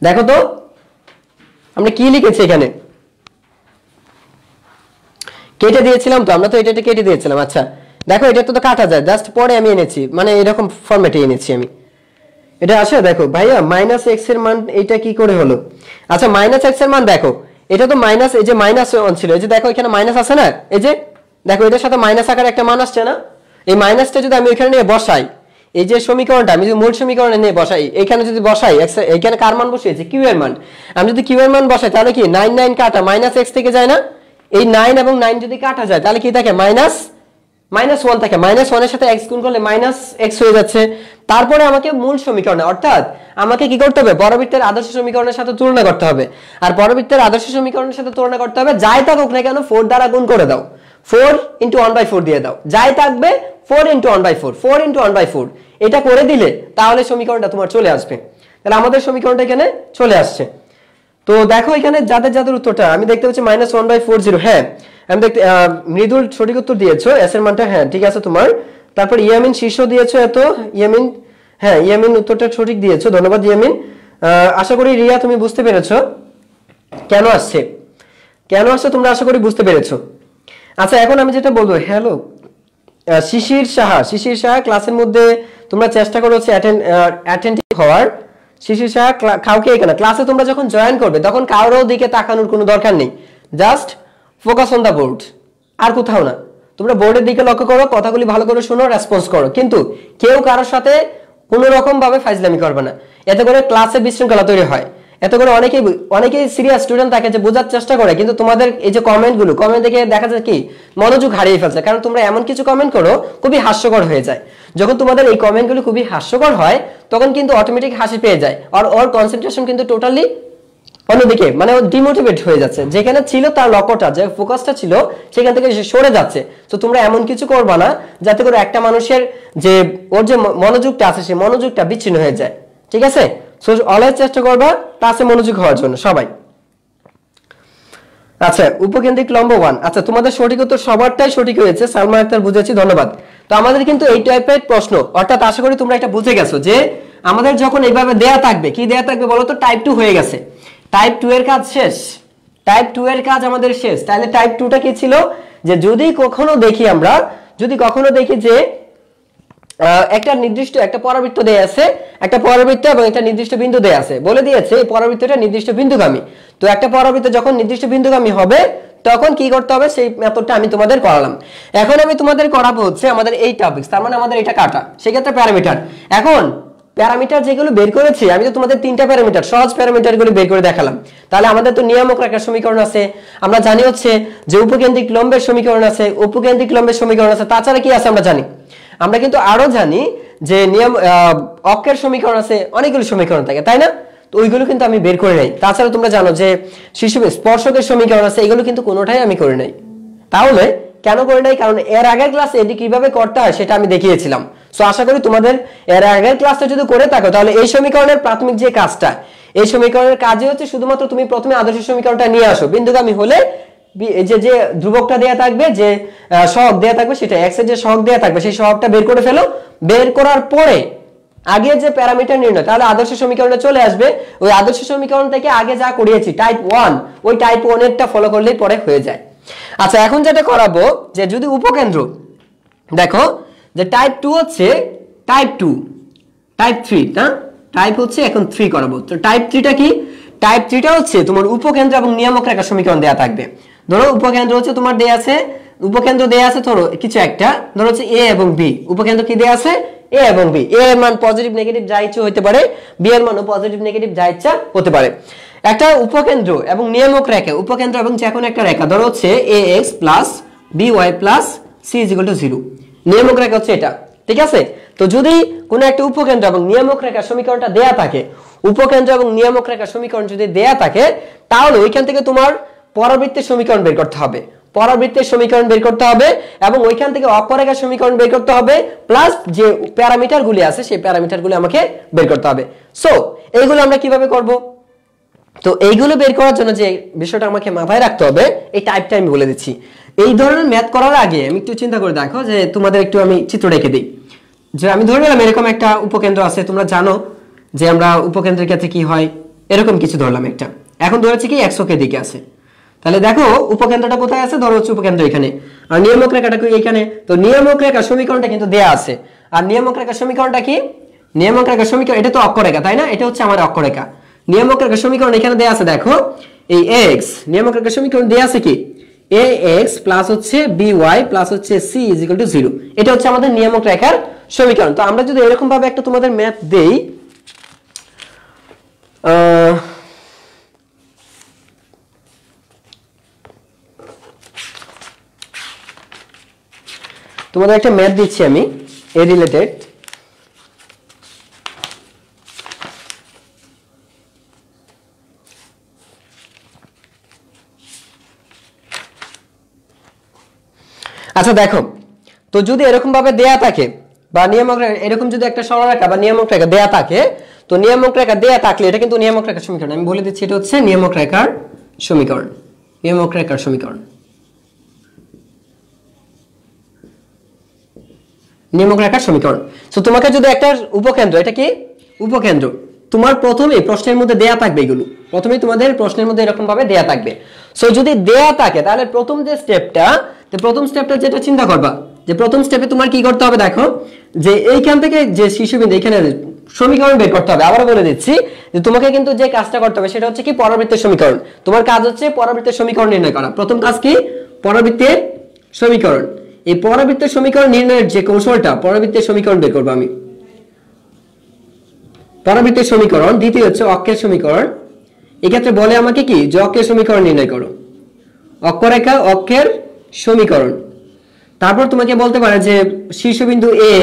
দেখো তো আমরা কি লিখেছি এখানে, কেটে দিয়েছিলাম তো, আমরা তো এটা কেটে দিয়েছিলাম। আচ্ছা দেখো, এটা তো কাটা যায়, জাস্ট পরে আমি এনেছি, মানে এরকম ফরম্যাটে এনেছি আমি। এটা আসে দেখো ভাইয়া, -x এর মান এটা কি করে হলো? আচ্ছা -x এর মান দেখো, এটা তো মাইনাস, এই যে -1 ছিল, এই যে দেখো এখানে মাইনাস আছে না, এই যে দেখো এটার সাথে মাইনাস আকারে একটা মান আসছে না? এই মাইনাসটা যদি আমি ওইখানে নিয়ে বসাই, এই যে সমীকরণটা আমি যদি মূল সমীকরণে নিয়ে বসাই, এখানে যদি বসাই এখানে কার মান বসিয়েছি? কিউ এর মান। আমি যদি কিউ এর মান বসাই তাহলে কি 9 9 কাটা -x থেকে যায় না? এই 9 এবং 9 যদি কাটা যায় তাহলে কি থাকে? -1 থাকে। -1 এর সাথে x গুণ করলে -x হয়ে যাচ্ছে। তারপরে আমাকে মূল সমীকরণে, অর্থাৎ আমাকে কি করতে হবে? পরবর্তীর আদর্শ সমীকরণের সাথে তুলনা করতে হবে। আর পরবর্তীর আদর্শ সমীকরণের সাথে তুলনা করতে হবে, যাই থাকুক না কেন 4 দ্বারা গুণ করে দাও, 4 × 1/4 দিয়ে দাও, যাই থাকবে 4 × 1/4, 4 × 1/4, এটা করে দিলে তাহলে সমীকরণটা তোমার চলে আসবে। তাহলে আমাদের সমীকরণটা এখানে চলে আসছে। তো দেখো এখানে যাদের যাদের উত্তরটা আমি দেখতে পাচ্ছি -1/40, হ্যাঁ আমি দেখতে, মৃদুল সঠিক উত্তর দিয়েছো, এস এর মানটা হ্যাঁ ঠিক আছে তোমার। তারপর ইয়ামিন শীর্ষ দিয়েছো, এত ইয়ামিন, হ্যাঁ ইয়ামিন উত্তরটা সঠিক দিয়েছো, ধন্যবাদ ইয়ামিন। আশা করি রিয়া তুমি বুঝতে পেরেছো কেন আসছে তোমরা আশা করি বুঝতে পেরেছো। আচ্ছা এখন আমি যেটা বলবো, হ্যালো শিশির সাহা ক্লাসের মধ্যে তোমরা চেষ্টা করো হচ্ছে অ্যাটেন্টিভ হওয়ার। শিশির সাহা কাউকে এখানে ক্লাসে তোমরা যখন জয়েন করবে তখন কারোর দিকে তাকানোর কোনো দরকার নেই, just focus on the board, আর কোথাও না। তোমরা বোর্ডের দিকে লক্ষ্য করো, কথাগুলি ভালো করে শোনো, রেসপন্স করো, কিন্তু কেউ কারোর সাথে কোনো রকম ভাবে ফাইজলামি করবে না। এতে করে ক্লাসে বিশৃঙ্খলা তৈরি হয়, এতে করে অনেকেই সিরিয়াস স্টুডেন্ট থাকে যে বোঝার চেষ্টা করে, কিন্তু তোমাদের এই যে কমেন্ট দেখে দেখা যায় কি মনোযোগ হারিয়ে ফেলছে, কারণ তোমরা এমন কিছু কমেন্ট করো খুবই হাস্যকর হয়ে যায়। যখন তোমাদের এই কমেন্টগুলো খুবই হাস্যকর হয় তখন কিন্তু অটোমেটিক হাসি পেয়ে যায়, আর ওর কনসেন্ট্রেশন কিন্তু টোটালি অন্যদিকে, মানে ও ডিমোটিভেট হয়ে যাচ্ছে, যেখানে ছিল তার লক্ষ্যটা, যে ফোকাসটা ছিল সেখান থেকে সরে যাচ্ছে। তো তোমরা এমন কিছু করবা না যাতে করে একটা মানুষের যে ওর যে মনোযোগটা আছে সেই মনোযোগটা বিচ্ছিন্ন হয়ে যায়, ঠিক আছে। সো অলওয়েজ চেষ্টা করবা ক্লাসে মনোযোগ হওয়ার জন্য সবাই। আচ্ছা উপকেন্দ্রিক লম্ব 1, আচ্ছা তোমাদের সঠিক উত্তর সবারটাই সঠিক হয়েছে, সালমা আক্তার বুঝেছি, ধন্যবাদ। তো আমাদের কিন্তু এই টাইপের প্রশ্ন, অর্থাৎ আশা করি তোমরা এটা বুঝে গেছো যে আমাদের যখন এইভাবে দেয়া থাকবে, কি দেয়া থাকবে বলো তো? টাইপ 2 হয়ে গেছে, টাইপ 2 এর কাজ শেষ, টাইপ 2 এর কাজ আমাদের শেষ। তাহলে টাইপ 2টা কি ছিল? যে যদি কখনো দেখি যে একটা নির্দিষ্ট একটা পরাবৃত্ত দেয়া আছে, একটা পরাবৃত্ত এবং একটা নির্দিষ্ট বিন্দু দেয়া আছে, বলে দিয়েছে এই পরাবৃত্তটা নির্দিষ্ট বিন্দুগামী। তো একটা পরাবৃত্ত যখন নির্দিষ্ট বিন্দুগামী হবে তখন কি করতে হবে সেই মেথডটা আমি তোমাদের করালাম। এখন আমি তোমাদের করাবো হচ্ছে আমাদের এই টপিকস, তার মানে আমাদের এটা কাটা, সেক্ষেত্রে প্যারামিটার। এখন প্যারামিটার যেগুলো বের করেছি আমি তো তোমাদের 3টা প্যারামিটার, সহজ প্যারামিটারগুলো বের করে দেখালাম। তাহলে আমাদের তো নিয়ামক রেখার সমীকরণ আছে, আমরা জানি হচ্ছে যে উপকেন্দ্রিক লম্বের সমীকরণ আছে, তাছাড়া কি আছে আমরা জানি, আমরা কিন্তু আরো জানি যে নিয়ম অক্ষের সমীকরণ আছে, অনেকগুলো সমীকরণ থাকে, তাই না? তো ওইগুলো কিন্তু আমি বের করে নাই। তাছাড়া তোমরা জানো যে শিশু স্পর্শকের সমীকরণ আছে, এগুলো কিন্তু কোনোটাই আমি করে নাই। তাহলে কেন করে নাই? কারণ এর আগের ক্লাসে এটি কিভাবে করতে হয় সেটা আমি দেখিয়েছিলাম। সো আশা করি তোমাদের এর আগের ক্লাসটা যদি করে থাকো তাহলে এই সমীকরণের প্রাথমিক যে কাজটা, এই সমীকরণের কাজই হচ্ছে শুধুমাত্র তুমি প্রথমে আদর্শ সমীকরণটা নিয়ে আসো। বিন্দুগামী হলে যে যে ধ্রুবকটা দেয়া থাকবে, যে সহগ দেয়া থাকবে, সেটা x এর যে সহগ দেয়া থাকবে সেই সহগটা বের করে ফেলো। বের করার পরে আগে যে প্যারামিটার নির্ণয়, তাহলে আদর্শ সমীকরণে চলে আসবে। ওই আদর্শ সমীকরণ থেকে আগে যা করিয়েছি টাইপ 1, ওই টাইপ 1 এরটা ফলো করলেই পরে হয়ে যায়। আচ্ছা, এখন যেটা করাবো যে যদি উপকেন্দ্র দেখো যে টাইপ 2 হচ্ছে টাইপ 2, টাইপ 3 না, টাইপ হচ্ছে এখন 3 করাবো। তো টাইপ 3টা কি? টাইপ 3টা হচ্ছে তোমার উপকেন্দ্র এবং নিয়ামক রেখা সমীকরণ দেয়া থাকবে। ধরো উপকেন্দ্র হচ্ছে তোমার দেয়া আছে, উপকেন্দ্র দেয়া আছে ধরো কিছু একটা, ধরো হচ্ছে এ এবং বি। উপকেন্দ্র কি দেয়া আছে? এ এবং বি। এ এর মান পজিটিভ নেগেটিভ যা ইচ্ছা হতে পারে, বি এর মানও পজিটিভ নেগেটিভ যা ইচ্ছা হতে পারে। একটা উপকেন্দ্র এবং নিয়ামক রেখা, উপকেন্দ্র এবং যে কোনো একটা রেখা, ধরো হচ্ছে ax plus by plus c = 0, নিয়ামক রেখা হচ্ছে এটা, ঠিক আছে? তো যদি কোনো একটা উপকেন্দ্র এবং নিয়ামক রেখা সমীকরণটা দেয়া থাকে, উপকেন্দ্র এবং নিয়ামক রেখা সমীকরণ যদি দেয়া থাকে, তাহলে ওইখান থেকে তোমার পরাবৃত্তের সমীকরণ বের করতে হবে। পরাবৃত্তের সমীকরণ বের করতে হবে এবং ওইখান থেকে অক্ষরেখার সমীকরণ বের করতে হবে, প্লাস যে প্যারামিটারগুলি আছে সেই প্যারামিটারগুলি আমাকে বের করতে হবে। সো এইগুলো আমরা কিভাবে করব? তো এইগুলো বের করার জন্য যে বিষয়টা আমাকে মাথায় রাখতে হবে, এই টাইপটা আমি বলে দিচ্ছি। এই ধরনের ম্যাথ করার আগে আমি একটু চিন্তা করে দেখো, যে তোমাদের একটু আমি চিত্র রেখে দিই। যে আমি ধরে নিলাম এরকম একটা উপকেন্দ্র আছে, তোমরা জানো যে আমরা উপকেন্দ্রের ক্ষেত্রে কি হয়, এরকম কিছু ধরলাম একটা। এখন ধরেছি কি x অক্ষের দিকে আছে, তাহলে দেখো উপকেন্দ্রটা কোথায় আছে? ধরো হচ্ছে উপকেন্দ্র এখানে, আর নিয়ামক রেখাটা কি এখানে। তো নিয়ামক রেখা সমীকরণটা কিন্তু দেয়া আছে। আর নিয়ামক রেখা সমীকরণটা কি? নিয়ামক রেখা সমীকরণ এটা তো অক্ষরেখা, তাই না? এটা হচ্ছে আমার অক্ষরেখা। নিয়ামক রেখা সমীকরণ এখানে দেয়া আছে, দেখো এই x, নিয়ামক রেখা সমীকরণ দেয়া আছে কি ax প্লাস হচ্ছে by প্লাস হচ্ছে c = 0। এটা হচ্ছে আমাদের নিয়ামক রেখার সমীকরণ। তো আমরা যদি এরকম ভাবে একটা তোমাদের ম্যাথ দেই, তোমাদের একটা ম্যাথ দিচ্ছি আমি এ রিলেটেড। আচ্ছা দেখো, তো যদি এরকম ভাবে দেয়া থাকে বা নিয়ামক এরকম যদি একটা সরলরেখা বা নিয়ামক রেখা দেয়া থাকে, তো নিয়ামক রেখা দেয়া থাকলে এটা কিন্তু নিয়ামক রেখার সমীকরণ। আমি বলে দিচ্ছি এটা হচ্ছে নিয়ামক রেখার সমীকরণ, নিয়ামক রেখার সমীকরণ, নিয়ামক রেখার সমীকরণ। সো তোমাকে যদি একটা উপকেন্দ্র, এটা কি উপকেন্দ্র, তোমার প্রথমে প্রশ্নের মধ্যে দেয়া থাকবে, এগুলো প্রথমেই তোমাদের প্রশ্নের মধ্যে এরকম ভাবে দেয়া থাকবে। সো যদি দেয়া থাকে তাহলে প্রথম যে স্টেপটা, তো প্রথম স্টেপটা যেটা চিন্তা করবা, যে প্রথম স্টেপে তোমার কি করতে হবে, দেখো যে এইখান থেকে যে শিশুবিন্দু এখানে সমীকরণ বের করতে হবে। আবারও বলে দিচ্ছি যে তোমাকে কিন্তু যে কাজটা করতে হবে সেটা হচ্ছে কি পরাবৃত্তের সমীকরণ। তোমার কাজ হচ্ছে পরাবৃত্তের সমীকরণ নির্ণয় করা। প্রথম কাজ কি? পরাবৃত্তের সমীকরণ। এই পরাবৃত্তের সমীকরণ নির্ণয়ের যে কৌশলটা, পরাবৃত্তের সমীকরণ বের করবো আমি, পরাবৃত্তের সমীকরণ। দ্বিতীয় হচ্ছে অক্ষের সমীকরণ। এক্ষেত্রে বলে আমাকে কি, যে অক্ষের সমীকরণ নির্ণয় করো, অক্ষরেখা অক্ষের সমীকরণ। তারপর তোমাকে বলতে পারে যে শীর্ষবিন্দু এ,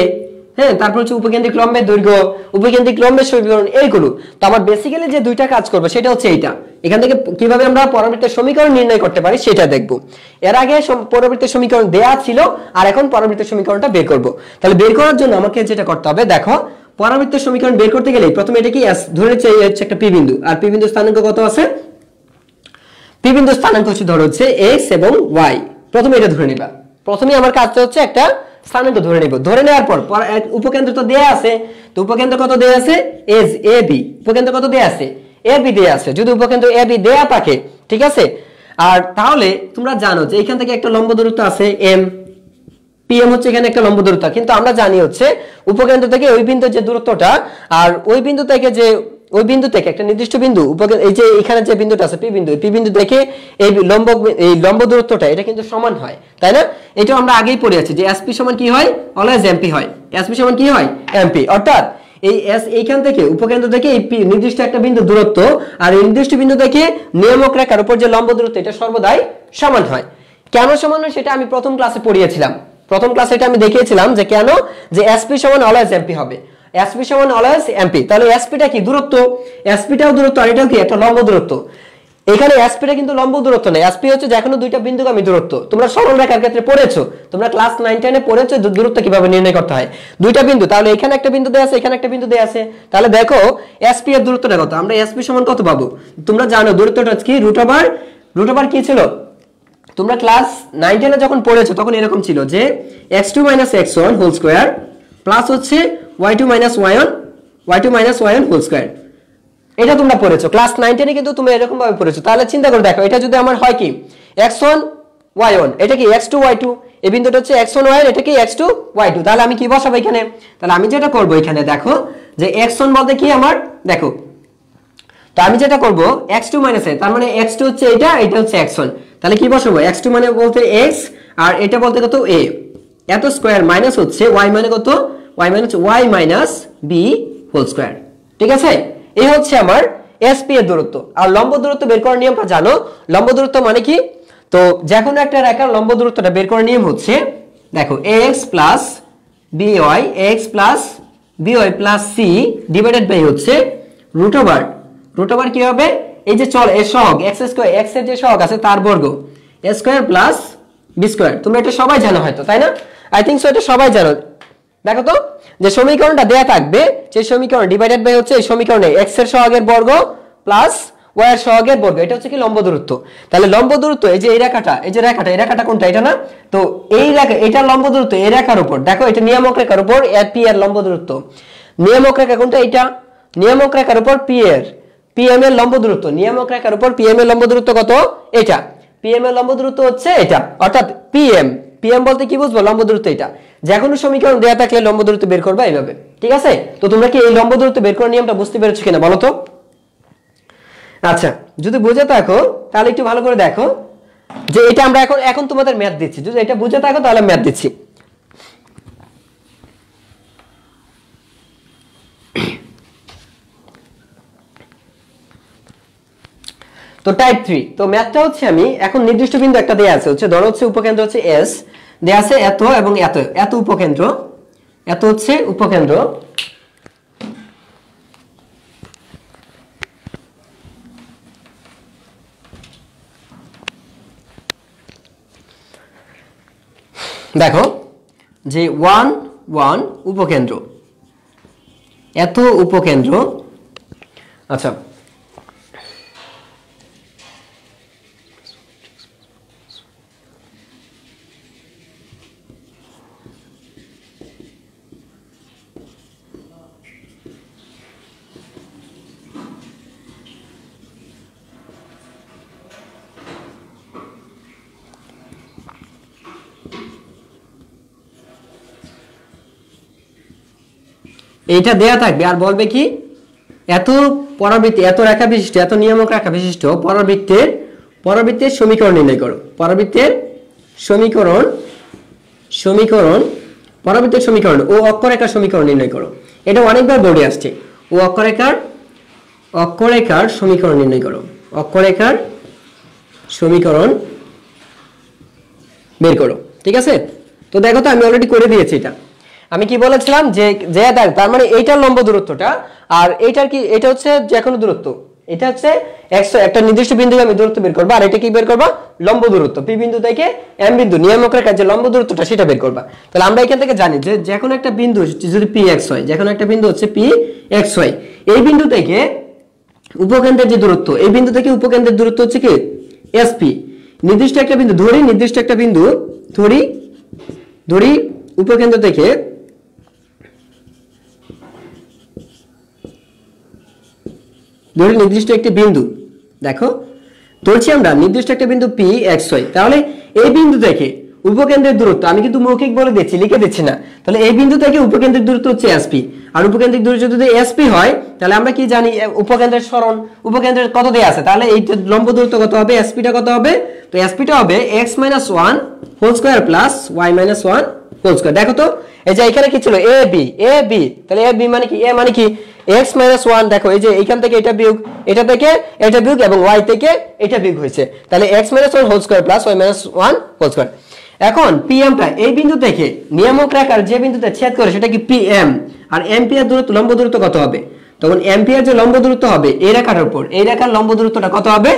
হ্যাঁ, তারপর হচ্ছে উপকেন্দ্রিক লম্বের দৈর্ঘ্য, উপকেন্দ্রিক লম্বের সমীকরণ, এইগুলো। তো আমার বেসিক্যালি যে দুইটা কাজ করবো সেটা হচ্ছে এইটা। এখান থেকে কিভাবে আমরা পরাবৃত্তের সমীকরণ নির্ণয় করতে পারি সেটা দেখবো। এর আগে পরাবৃত্তের সমীকরণ দেয়া ছিল, আর এখন পরাবৃত্তের সমীকরণটা বের করব। তাহলে বের করার জন্য আমাকে যেটা করতে হবে, দেখো পরাবৃত্তের সমীকরণ বের করতে গেলে প্রথমে এটা কি ধরে নিচ্ছে হচ্ছে একটা পি বিন্দু, আর পি বিন্দু স্থানাঙ্ক কত আছে? পি বিন্দু স্থানাঙ্ক হচ্ছে ধরো হচ্ছে x এবং y। প্রথমে এটা ধরে নিবা। প্রথমে আমার কাজটা হচ্ছে একটা স্থানাঙ্ক ধরে নিব। ধরে নেওয়ার পর উপকেন্দ্র তো দেয়া আছে, তো উপকেন্দ্র কত দেয়া আছে? ab। উপকেন্দ্র কত দেয়া আছে? ab দেয়া আছে। যদি উপকেন্দ্র ab দেয়া থাকে, ঠিক আছে, আর তাহলে তোমরা জানো যে এখান থেকে একটা লম্ব দূরত্ব আছে m, pm হচ্ছে এখানে একটা লম্ব দূরত্ব। কিন্তু আমরা জানি হচ্ছে উপকেন্দ্র থেকে ওই বিন্দুর যে দূরত্বটা, আর ওই বিন্দু থেকে যে ওই বিন্দু থেকে একটা নির্দিষ্ট বিন্দু, এই যে এখানে যে বিন্দুটা আছে পি বিন্দু, পি বিন্দু থেকে এই লম্ব দূরত্বটা এটা কিন্তু সমান হয়, তাই না? এটা আমরা আগেই পড়ে আছি যে এসপি সমান কি হয়? অলওয়েজ এমপি হয়। এসপি সমান কি হয়? এমপি। অর্থাৎ এই এইখান থেকে উপকেন্দ্র থেকে এই নির্দিষ্ট একটা বিন্দু দূরত্ব আর এই নির্দিষ্ট বিন্দু থেকে নিয়ামক রেখার উপর যে লম্ব দূরত্ব এটা সর্বদাই সমান হয়। কেন সমান হয় সেটা আমি প্রথম ক্লাসে পড়িয়েছিলাম। প্রথম ক্লাসে এটা আমি দেখিয়েছিলাম যে কেন, যে এসপি সমান অলওয়েজ এমপি হবে, এসপি সমান অলওয়েজ এমপি। তাহলে এসপিটা কি দূরত্ব, এসপিটাও দূরত্ব আর এটাও কি একটা লম্ব দূরত্ব। এখানে এসপিটা কিন্তু লম্ব দূরত্ব না, এসপি হচ্ছে যে কোনো দুইটা বিন্দুগামী দূরত্ব। তোমরা সরল রেখার ক্ষেত্রে পড়েছো, তোমরা ক্লাস 9 10 এ পড়েছো দূরত্ব কিভাবে নির্ণয় করতে হয়। দুইটা বিন্দু, তাহলে এখানে একটা বিন্দু দেয়া আছে, এখানে একটা বিন্দু দেয়া আছে, তাহলে দেখো এসপি এর দূরত্বটা কত। আমরা এসপি সমান কত পাবো, তোমরা জানো দূরত্বটা কি √/, কি ছিল তোমরা ক্লাস 9 10 এ যখন পড়েছো তখন এরকম ছিল যে x2 - x1 whole square plus হচ্ছে y2 - y1 হোল স্কয়ার। এটা তোমরা পড়েছো ক্লাস 9 10 এ, কিন্তু তুমি এরকম ভাবে পড়েছো। তাহলে চিন্তা করে দেখো, এটা যদি আমার হয় কি x1 y1, এটা কি x2 y2, এই বিন্দুটা হচ্ছে x1 y1, এটা কি x2 y2। তাহলে আমি কি বসাবো এখানে, তাহলে আমি যেটা করব এখানে দেখো যে x1 বলতে কি আমার দেখো, তো আমি যেটা করব x2 - a, তার মানে x2 হচ্ছে এটা, এটা হচ্ছে x1, তাহলে কি বসাবো x2 মানে বলতে x আর এটা বলতে কত a, এত স্কয়ার মাইনাস হচ্ছে y মানে কত, y মানে হচ্ছে y - b হোল স্কয়ার। ঠিক আছে, এই হচ্ছে আমার এসপি এর দূরত্ব। আর লম্ব দূরত্ব বের করার নিয়মটা জানো, লম্ব দূরত্ব মানে কি, তো যে কোনো একটা রেখার লম্ব দূরত্বটা বের করার নিয়ম হচ্ছে দেখো ax + by, ax + by + c divided by হচ্ছে √/, কি হবে এই যে চল এর সহগ x², x এর যে সহগ আছে তার বর্গ a² + b²। তোমরা এটা সবাই জানো হয়তো, তাই না? আই থিংক সো এটা সবাই জানো। দেখো তো যে সমীকরণটা দেয়া থাকবে, সেই সমীকরণ ডিভাইডেড বাই হচ্ছে এই সমীকরণে x এর সহগের বর্গ প্লাস y এর সহগের বর্গ, এটা হচ্ছে কি লম্ব দূরত্ব। তাহলে লম্ব দূরত্ব এই যে এই রেখাটা, এই রেখাটা কোনটা, এটা না, তো এই রেখা এটা লম্ব দূরত্ব এই রেখার উপর, দেখো এটা নিয়ামক রেখার উপর p এর লম্ব দূরত্ব। নিয়ামক রেখা কোনটা, এটা নিয়ামক রেখার উপর pm এর লম্ব দূরত্ব, নিয়ামক রেখার উপর pm এর লম্ব দূরত্ব কত, এটা pm এর লম্ব দূরত্ব হচ্ছে এটা, অর্থাৎ pm বলতে কি বুঝবো, লম্ব দূরত্ব। এটা যে কোনো সমীকরণ দেয়া থাকলে লম্ব দূরত্ব বের করবা এইভাবে। ঠিক আছে, তো তোমরা কি এই লম্ব দূরত্ব বের করার নিয়মটা বুঝতে পেরেছো কিনা বলো তো? আচ্ছা, যদি বুঝে থাকো তাহলে একটু ভালো করে দেখো যে এটা আমরা এখন তোমাদের ম্যাথ দিচ্ছি, যদি এটা বুঝে থাকো তাহলে ম্যাথ দিচ্ছি। তো টাইপ 3, তো ম্যাথটা হচ্ছে আমি এখন নির্দিষ্ট বিন্দু একটা দেয়া আছে, হচ্ছে ধরো হচ্ছে উপকেন্দ্র হচ্ছে s দেয়া আছে এত এবং এত উপকেন্দ্র, এত হচ্ছে উপকেন্দ্র, দেখো যে 1 1 উপকেন্দ্র, এত উপকেন্দ্র। আচ্ছা, এইটা দেয়া থাকবে আর বলবে কি এত পরাবৃত্তি, এত রেখা বিশিষ্ট, এত নিয়ামক রেখা বিশিষ্ট পরাবৃত্তের সমীকরণ নির্ণয় করো। পরাবৃত্তের সমীকরণ ও অক্ষরেখার সমীকরণ নির্ণয় করো। এটা অনেকবার বোর্ডে আসছে, ও অক্ষরেখার সমীকরণ নির্ণয় করো, অক্ষরেখার সমীকরণ বের করো। ঠিক আছে, তো দেখো তো আমি অলরেডি করে দিয়েছি। এটা আমি কি বলেছিলাম যে তার মানে এইটার লম্ব দূরত্বটা আর এইটার কি, এটা হচ্ছে যে কোনো দূরত্ব, এটা হচ্ছে একটা নির্দিষ্ট বিন্দুকে আমি দূরত্ব বের করবো, আর এটা কি বের করবা, লম্ব দূরত্ব। পি বিন্দু থেকে এম বিন্দু নিয়ামক রেখার যে লম্ব দূরত্বটা সেটা বের করবা। তাহলে আমরা এখান থেকে জানি যে কোনো একটা বিন্দু যদি পি এক্স হয়, যে কোনো একটা বিন্দু হচ্ছে পি এক্স হয়, এই বিন্দু থেকে উপকেন্দ্রের যে দূরত্ব, এই বিন্দু থেকে উপকেন্দ্রের দূরত্ব হচ্ছে কি এসপি। নির্দিষ্ট একটা বিন্দু ধরি, উপকেন্দ্র থেকে নির্দিষ্ট একটি বিন্দু, দেখো ধরছি আমরা নির্দিষ্ট একটা বিন্দু পি এক্স হয়, তাহলে এই বিন্দু থেকে উপকেন্দ্রের দূরত্ব আমি কিন্তু মৌখিক বলে দিচ্ছি, লিখে দিচ্ছি না। তাহলে এই বিন্দু থেকে উপকেন্দ্রের দূরত্ব হচ্ছে এসপি, আর উপকেন্দ্রিক দূরত্ব যদি এসপি হয় তাহলে আমরা কি জানি উপকেন্দ্রের সরণ, উপকেন্দ্রের কত দেয়া আছে, তাহলে এই লম্ব দূরত্ব কত হবে, এসপিটা কত হবে, তো এসপিটা হবে x - 1 whole square plus y - 1 whole square. দেখো তো এই যে এখানে কি ছিল a b, তাহলে a b মানে কি, a মানে কি x - 1, দেখো এই যে এইখান থেকে এটা বিয়োগ, এটা থেকে এটা বিয়োগ এবং y থেকে এটা বিয়োগ হয়েছে, তাহলে x - 1 whole square plus y - 1 whole square. এখন পিএমটা এই বিন্দু থেকে নিয়ামক রেখার যে বিন্দুতে ছেদ করে সেটা কি পিএম, আর এম্পিয়ার দূরত্ব লম্ব দূরত্ব কত হবে? তখন এম্পিয়ার যে লম্ব দূরত্ব হবে এই রেখার উপর, এই রেখার লম্ব দূরত্বটা কত হবে?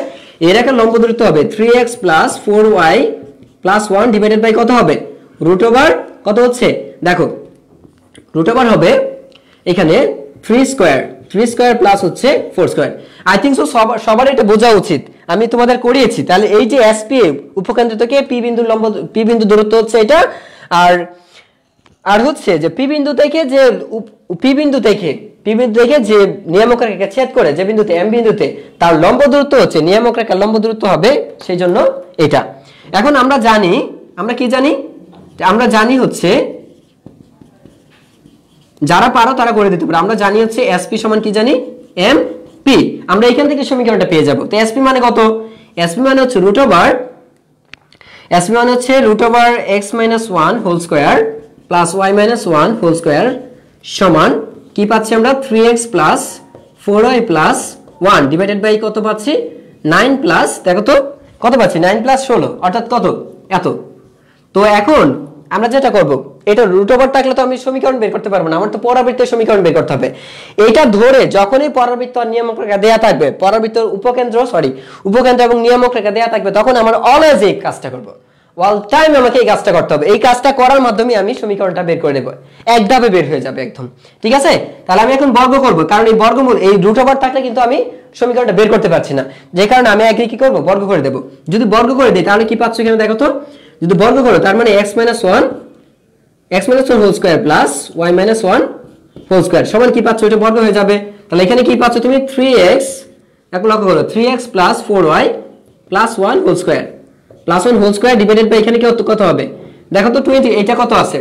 এই রেখার লম্ব দূরত্ব হবে 3x + 4y + 1 ডিভাইডেড বাই কত হবে? √ কত হচ্ছে দেখো, √ হবে এখানে 3 স্কয়ার প্লাস হচ্ছে 4 স্কয়ার। আই থিংক সো সবার এটা বোঝা উচিত, আমি তোমাদের করিয়েছি। তাহলে এই যে এসপি উপকেন্দ্র থেকে পি বিন্দু দূরত্ব হচ্ছে এটা, আর হচ্ছে যে পি বিন্দু থেকে যে নিয়ামক রেখা ছেদ করে যে বিন্দুতে এম বিন্দুতে তার লম্ব দূরত্ব হচ্ছে নিয়ামক রেখার লম্ব দূরত্ব হবে, সেই জন্য এটা। এখন আমরা কি জানি? আমরা জানি হচ্ছে, যারা পারো তারা করে দিতে পারো, আমরা জানি হচ্ছে এসপি সমান কি জানি? M P. আমরা এখান থেকে সমীকরণটা পেয়ে যাব। তো এসপি মানে কত? এসপি মানে হচ্ছে √ x - 1 whole square plus y - 1 whole square সমান কি পাচ্ছি আমরা? 3x + 4y + 1 ডিভাইডেড বাই কত পাচ্ছি? 9 প্লাস, দেখো তো কত পাচ্ছি? 9 + 16 অর্থাৎ কত? এত। তো এখন আমরা যেটা করব, এটা √ থাকলে তো আমি সমীকরণ বের করতে পারবো না, আমার তো পরাবৃত্তের সমীকরণ বের করতে হবে। এটা ধরে যখনই পরাবৃত্ত আর নিয়ামক রেখা দেয়া থাকবে, পরাবৃত্ত উপকেন্দ্র এবং নিয়ামক রেখা দেয়া থাকবে, তখন আমার অলওয়েজ এই কাজটা করব, অল টাইম আমাকে এই কাজটা করতে হবে। এই কাজটা করার মাধ্যমে আমি সমীকরণটা বের করে দেব, এক ধাপে বের হয়ে যাবে একদম। ঠিক আছে? তাহলে আমি এখন বর্গ করব, কারণ এই বর্গমূল এই √ থাকলে কিন্তু আমি সমীকরণটা বের করতে পারছি না, যে কারণে আমি আগে কি করব? বর্গ করে দেব। যদি বর্গ করে দিই তাহলে কি পাচ্ছ এখানে দেখো তো, যদি বর্গ করো তার মানে x - 1 whole square plus y - 1 whole square সমান কি পাচ্ছ? এটা বর্গ হয়ে যাবে। তাহলে এখানে কি পাচ্ছ তুমি? 3x, এখন লক্ষ্য করো 3x + 4y + 1 whole square divided by এখানে কত হবে দেখো তো 20। এটা কত আছে?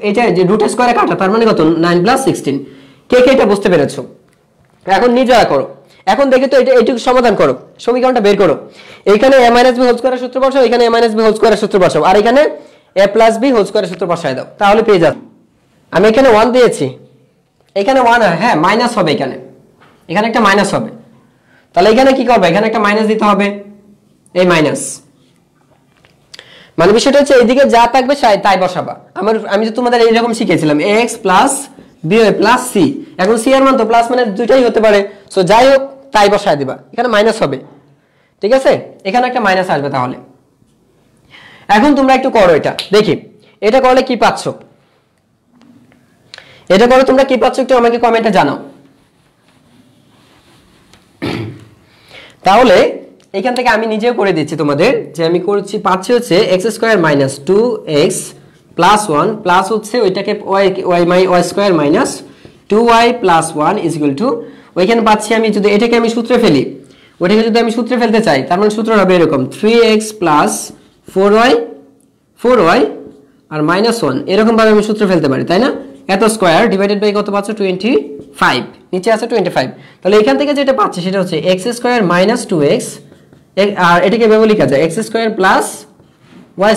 এটা যে √ স্কয়ারে কাটা, তার মানে কত? 9 + 16। কে এটা বুঝতে পেরেছো? এখন নিজেরা করো। এখন দেখে তো এইটুকু সমাধান করো, সমীকরণটা বের করো। এখানে a - b হোল স্কয়ারের সূত্র বসাও, এখানে a - b হোল স্কয়ারের সূত্র বসাও, আর এখানে a + b হোল স্কয়ারের সূত্র বসায় দাও, তাহলে পেয়ে যাবে। আমি এখানে 1 দিয়েছি, এখানে 1, হ্যাঁ মাইনাস হবে, এখানে একটা মাইনাস হবে। তাহলে এখানে কি করবে? এখানে একটা মাইনাস দিতে হবে, এই মাইনাস মানে বিষয়টা হচ্ছে এইদিকে যা থাকবে তাই বসাবা। আমি তো তোমাদের এইরকম শিখিয়েছিলাম x + by + c। এখন c এর মান তো প্লাস মানে দুইটাই হতে পারে, সো যাই হোক তাই বসায় দিবা, এখানে মাইনাস হবে। ঠিক আছে? এখানে একটা মাইনাস আসবে। তাহলে এখন তোমরা একটু করো এটা দেখি, এটা করলে কি পাচ্ছ? এটা করে তোমরা কি পাচ্ছ একটু আমাকে কমেন্টে জানাও। তাহলে এখান থেকে আমি নিজেও করে দিচ্ছি তোমাদের, যে আমি পাচ্ছি হচ্ছে x² - 2x + 1 প্লাস হচ্ছে ওইটাকে y² - 2y + 1 = ওইখানে পাচ্ছি আমি, যদি এটাকে আমি সূত্রে ফেলি, ওইটাকে যদি আমি সূত্রে ফেলতে চাই, তার মানে সূত্র হবে এরকম 3x + 4y আর -1, এরকম ভাবে আমি সূত্র ফেলতে পারি, তাই না? এত স্কয়ার ডিভাইডেড বাই কত পাচ্ছ? 25, নিচে আছে 25। তাহলে এখান থেকে যেটা পাচ্ছি সেটা হচ্ছে x² - 2x, আর এটাকে এভাবে লেখা যায় x² + y²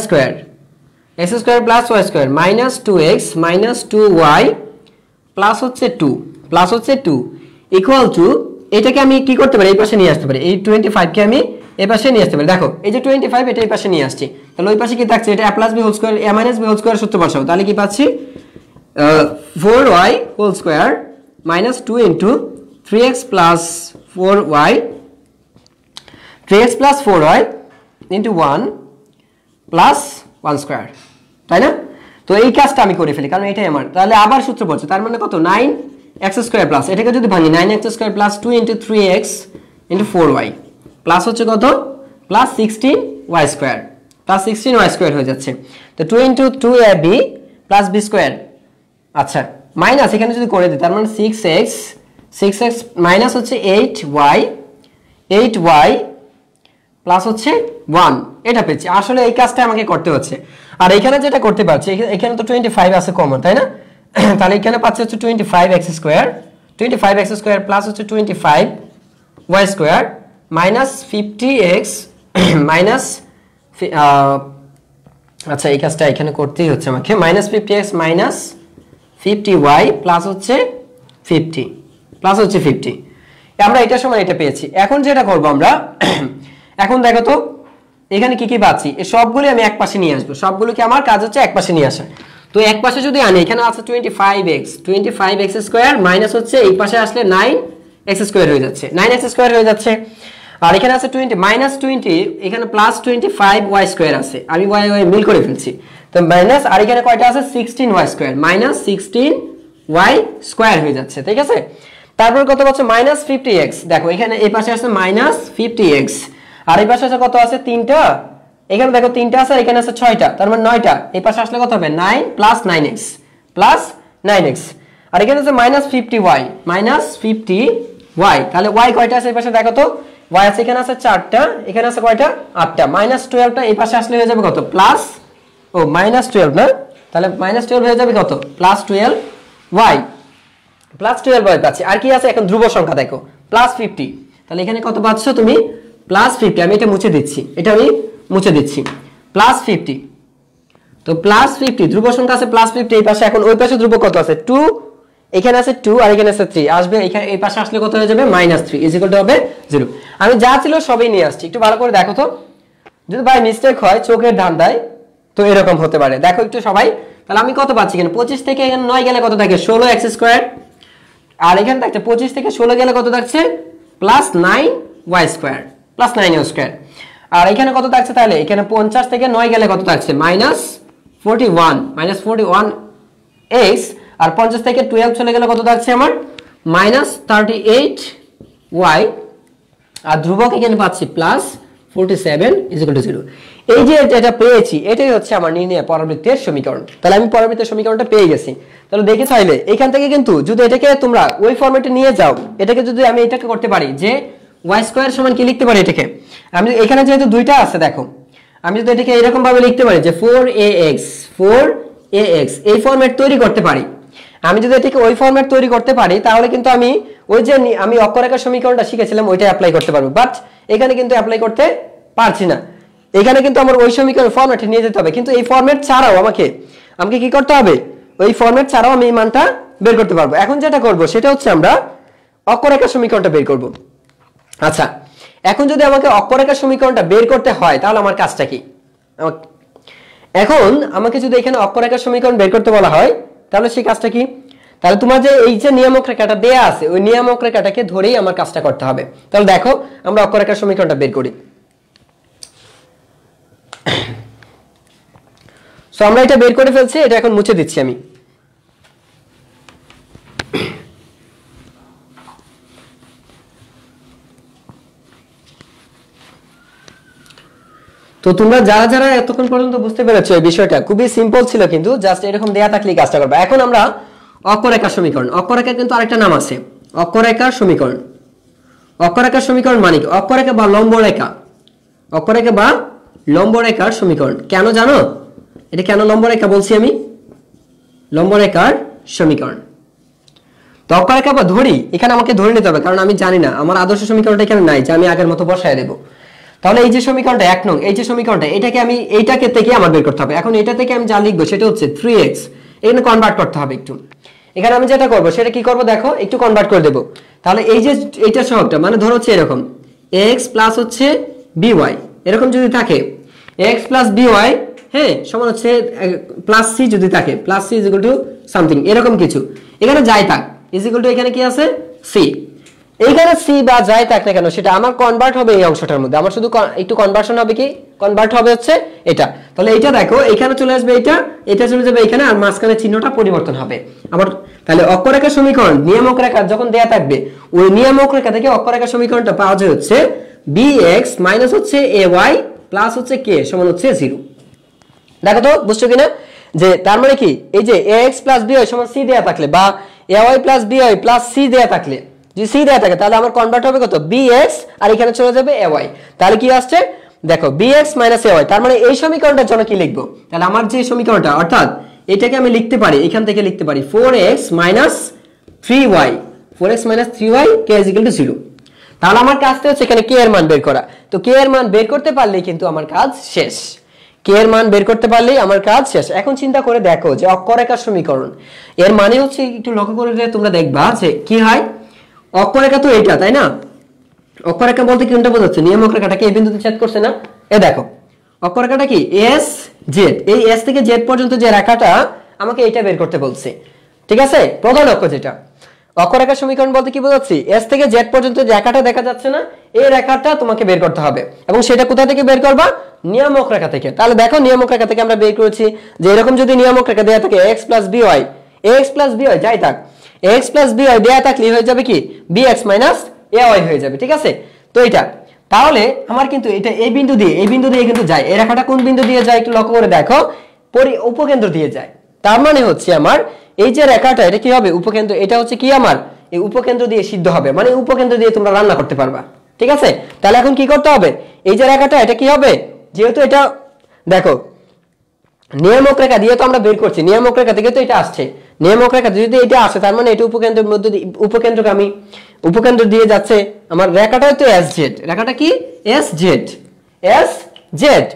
-2x - 2y plus হচ্ছে 2 ইকুয়াল টু, এটাকে আমি কি করতে পারি? এই পাশে নিয়ে আসতে পারি, এই 25 কে আমি এই পাশে নিয়ে আসতে পারি। দেখো এই যে 25, এটা এই পাশে নিয়ে আসছি, তাহলে ওই পাশে কি থাকছে? এটা a + b whole square, a - b whole square সূত্র বসাও, তাহলে কি পাচ্ছি? 4y whole square - 2 * 3x + 4y * 1 + 1 square, তাই না? তো এই কাজটা আমি করে ফেলি, কারণ এটাই আমার। তাহলে আবার সূত্র বলছে, তার মানে কত? 9x² প্লাস, এটাকে যদি ভাঙি 9x² + 2 * 3x * 4y প্লাস হচ্ছে কত? প্লাস 16y² হয়ে যাচ্ছে। তো 2 * 2ab + b², আচ্ছা মাইনাস এখানে যদি করে দিই, তার মানে 6x মাইনাস হচ্ছে 8y প্লাস হচ্ছে 1, এটা পেয়েছি। আসলে এই কাজটা আমাকে করতে হচ্ছে। আর এখানে যেটা করতে পারছি, এখানে তো 25 আছে কমন, তাই না? তাহলে এখানে পাচ্ছি হচ্ছে 25x² প্লাস হচ্ছে 25y² মাইনাস 50x মাইনাস, আচ্ছা এই কাজটা এখানে করতেই হচ্ছে আমাকে, -50x মাইনাস 50y প্লাস হচ্ছে 50 আমরা এটার সময় এটা পেয়েছি। এখন যেটা করব আমরা, এখন দেখো তো এখানে কি কি পাচ্ছি এই সবগুলো আমি এক পাশে নিয়ে আসবো, সবগুলোকে আমার কাজ হচ্ছে এক পাশে নিয়ে আসা। তো এক পাশে যদি আনি এখানে আছে 25x স্কয়ার মাইনাস হচ্ছে এই পাশে আসলে 9x স্কয়ার হয়ে যাচ্ছে, 9x স্কয়ার হয়ে যাচ্ছে। আর এখানে আছে 20 মাইনাস 20, এখানে প্লাস 25y স্কয়ার আছে, আমি y মিল করে ফেলছি। তো মাইনাস আর এখানে কয়টা আছে 16y square, minus 16y square হয়ে যাচ্ছে, ঠিক আছে। তারপর কত পাচ্ছ মাইনাস 50x, দেখো এখানে এই পাশে আছে মাইনাস 50x, আর এই পাশে আছে কত আছে 3টা, এখানে দেখো 3টা আছে, এখানে আছে 6টা, তার মানে 9টা, এই পাশে আসলে কত হবে 9 প্লাস 9x প্লাস 9x, আর এখানে আছে মাইনাস 50y, মাইনাস 50y, তাহলে y কয়টা আছে এই পাশে দেখো তো, y আছে এখানে আছে 4টা, এখানে আছে কয়টা 8টা, মাইনাস 12টা এই পাশে আসলে হয়ে যাবে কত প্লাস, ও মাইনাস 12 না, তাহলে মাইনাস 12 হয়ে যাবে কত প্লাস 12y, প্লাস 12y পাচ্ছি। আর কি আছে এখন ধ্রুব সংখ্যা দেখো প্লাস 50, তাহলে এখানে কত পাচ্ছ তুমি প্লাস 50, আমি এটা মুছে দিচ্ছি, এটা আমি মুছে দিচ্ছি, প্লাস 50। তো প্লাস 50 ধ্রুব সংখ্যা আছে প্লাস 50, এই পাশে এখন ওই পাশে ধ্রুব কত আছে 2, এখানে আছে 2 আর এখানে আছে 3, আসবে এখানে এই পাশে আসলে কত হয়ে যাবে মাইনাস 3 ইজ ইকুয়াল টু হবে 0। আমি যা ছিল সবই নিয়ে আসছি, একটু ভালো করে দেখো তো, যদি বাই মিস্টেক হয় চোখের ধান্দায় তো এরকম হতে পারে, দেখো একটু সবাই। তাহলে আমি কত পাচ্ছি এখানে 25 থেকে এখানে 9 গেলে কত থাকে 16x স্কয়ার, আর এখানে থাকছে 25 থেকে 16 গেলে কত থাকছে plus 9y square, plus 9y square, আর এখানে কত থাকছে তাহলে এখানে 50 থেকে 9 গেলে কত থাকছে মাইনাস 41x, আর 50 থেকে 12 চলে গেলে কত থাকছে আমার মাইনাস 38y, আর ধ্রুবক এখানে পাচ্ছি প্লাস 47 ইজ ইকুয়াল টু 0। এই যে এটা পেয়েছি এটাই হচ্ছে আমার নির্ণয় পরাবৃত্তের সমীকরণ। তাহলে আমি পরাবৃত্তের সমীকরণটা পেয়ে গেছি। তাহলে দেখে চাইলে এখান থেকে কিন্তু যদি এটাকে তোমরা ওই ফরম্যাটে নিয়ে যাও, এটাকে যদি আমি এটাকে করতে পারি যে y স্কয়ার সমান কি লিখতে পারি এটাকে, আমি এখানে যেহেতু দুইটা আছে দেখো, আমি যদি এটাকে এরকম ভাবে লিখতে পারি যে 4ax এই ফরম্যাট তৈরি করতে পারি, আমি যদি এটাকে ওই ফরম্যাট তৈরি করতে পারি তাহলে কিন্তু আমি ওই যে আমি অক্ষরেখার সমীকরণটা শিখেছিলাম ওইটা অ্যাপ্লাই করতে পারবো, বাট এখানে কিন্তু অ্যাপ্লাই করতে পারছি না, এখানে কিন্তু আমার ওই সমীকরণ ফরম্যাটে নিয়ে যেতে হবে, কিন্তু এই ফরম্যাট ছাড়াও আমাকে কি করতে হবে, ওই ফরম্যাট ছাড়াও আমি এই মানটা বের করতে পারবো। এখন যেটা করব সেটা হচ্ছে আমরা অক্ষরেখার সমীকরণটা বের করব। আচ্ছা, এখন যদি আমাকে অক্ষরেখার সমীকরণটা বের করতে হয় তাহলে আমার কাজটা কি, এখন আমাকে যদি এখানে অক্ষরেখার সমীকরণ বের করতে বলা হয় তাহলে সেই কাজটা কি, তাহলে তোমার যে এই যে নিয়ামক রেখাটা দেয়া আছে ওই নিয়ামক রেখাটাকে ধরেই আমার কাজটা করতে হবে। তাহলে দেখো আমরা অক্ষরেখার সমীকরণটা বের করি। সো আমরা এটা বের করে ফেলছি, এটা এখন মুছে দিচ্ছি আমি। তো তোমরা যারা যারা এতক্ষণ পর্যন্ত বুঝতে পেরেছো এই বিষয়টা খুবই সিম্পল ছিল, কিন্তু জাস্ট এরকম দেয়া থাকলেই কাজটা করবে। এখন আমরা অক্ষরেখার সমীকরণ, অক্ষরেখার কিন্তু আরেকটা নাম আছে অক্ষরেখার সমীকরণ। অক্ষরেখার সমীকরণ মানে কি, অক্ষরেখা বা লম্ব রেখা, অক্ষরেখা বা লম্ব রেখার সমীকরণ। কেন জানো এটা কেন লম্ব রেখা বলছি আমি, লম্ব রেখার সমীকরণ। তো অক্ষরেখা বা ধরি, এখানে আমাকে ধরে নিতে হবে কারণ আমি জানি না, আমার আদর্শ সমীকরণটা এখানে নাই যে আমি আগের মতো বসায় দেবো। তাহলে এই যে সমীকরণটা 1 নং, এই যে সমীকরণটা এটাকে আমি এইটাকে থেকে আমার বের করতে হবে। এখন এটা থেকে আমি যা লিখবো সেটা হচ্ছে 3x, এখানে কনভার্ট করতে হবে একটু। এখানে আমি যেটা করব সেটা কি করব দেখো, একটু কনভার্ট করে দেব। তাহলে এই যে এইটা সহগটা মানে ধরো হচ্ছে এরকম x প্লাস হচ্ছে by, এরকম যদি থাকে x প্লাস by, হ্যাঁ, সমান হচ্ছে প্লাস c যদি থাকে, plus c is equal to something এরকম কিছু, এখানে যাই থাক ইজ ইকুয়াল টু এখানে কি আছে c, এইখানে c বা যাই থাক না কেন সেটা আমার কনভার্ট হবে এই অংশটার মধ্যে, আমার শুধু একটু কনভার্সন হবে, কি কনভার্ট হবে হচ্ছে এটা। তাহলে এইটা দেখো এখানে চলে আসবে, এটা চলে যাবে এখানে, আর মাঝখানে চিহ্নটা পরিবর্তন হবে আবার। তাহলে অক্ষরেখার সমীকরণ নিয়ামক রেখা যখন দেয়া থাকবে ওই নিয়ামক রেখা থেকে অক্ষরেখার সমীকরণটা পাওয়া যায় হচ্ছে bx মাইনাস হচ্ছে ay প্লাস হচ্ছে k সমান হচ্ছে 0। দেখো তো বুঝছো কিনা, যে তার মানে কি এই যে ax প্লাস by সমান c দেয়া থাকলে বা ay plus by plus c দেয়া থাকলে, যদি c দেয়া থাকে তাহলে আমার কনভার্ট হবে কত bx, আর এখানে চলে যাবে ay। তাহলে কি আসছে দেখো bx মাইনাস ay, তার মানে এই সমীকরণটার জন্য কি লিখবো, তাহলে আমার যে সমীকরণটা অর্থাৎ এটাকে আমি লিখতে পারি, এখান থেকে লিখতে পারি 4x minus 3y, 4x minus 3y k is equal to 0। তাহলে আমার কাজটা হচ্ছে এখানে k এর মান বের করা। তো k এর মান বের করতে পারলেই কিন্তু আমার কাজ শেষ, k এর মান বের করতে পারলেই আমার কাজ শেষ। এখন চিন্তা করে দেখো যে অক্ষরেখার সমীকরণ এর মানে হচ্ছে, একটু লক্ষ্য করে তোমরা দেখবা যে কি হয়, অক্ষরেখা তো এটা তাই না, অক্ষরেখা বলতে কোনটা বোঝাচ্ছে নিয়ামক রেখাটাকে এই বিন্দুতে ছেদ করছে না, এ দেখো অক্ষরেখাটা কি এস জেড, এই এস থেকে জেড পর্যন্ত যে রেখাটা আমাকে এটা বের করতে বলছে, ঠিক আছে, প্রধান অক্ষ যেটা। অক্ষরেখার সমীকরণ বলতে কি বোঝাচ্ছি, এস থেকে জেড পর্যন্ত যে রেখাটা দেখা যাচ্ছে না, এই রেখাটা তোমাকে বের করতে হবে, এবং সেটা কোথা থেকে বের করবা, নিয়ামক রেখা থেকে। তাহলে দেখো নিয়ামক রেখা থেকে আমরা বের করেছি যে এরকম যদি নিয়ামক রেখা দেয়া থাকে x plus by, x plus by যাই থাক, এক্স প্লাস বিওয়াই দেয়া থাকলে হয়ে যাবে কি bx মাইনাস ay হয়ে যাবে, ঠিক আছে। তো এটা তাহলে আমার কিন্তু এটা এই বিন্দু দিয়ে কিন্তু যায়, এই রেখাটা কোন বিন্দু দিয়ে যায় একটু লক্ষ্য করে দেখো, উপকেন্দ্র দিয়ে যায়। তার মানে হচ্ছে আমার এই যে রেখাটা এটা কি হবে, উপকেন্দ্র, এটা হচ্ছে কি আমার এই উপকেন্দ্র দিয়ে সিদ্ধ হবে, মানে উপকেন্দ্র দিয়ে তোমরা রান্না করতে পারবা, ঠিক আছে। তাহলে এখন কি করতে হবে, এই যে রেখাটা এটা কি হবে, যেহেতু এটা দেখো নিয়ামক রেখা দিয়ে তো আমরা বের করছি, নিয়ামক রেখা থেকে তো এটা আসছে, নিয়ামক রেখা যদি এটা আসে তার মানে এটা উপকেন্দ্রের মধ্যে উপকেন্দ্রগামী, উপকেন্দ্র দিয়ে যাচ্ছে আমার রেখাটা তো এস জেড, রেখাটা কি এস জেড, এস জেড,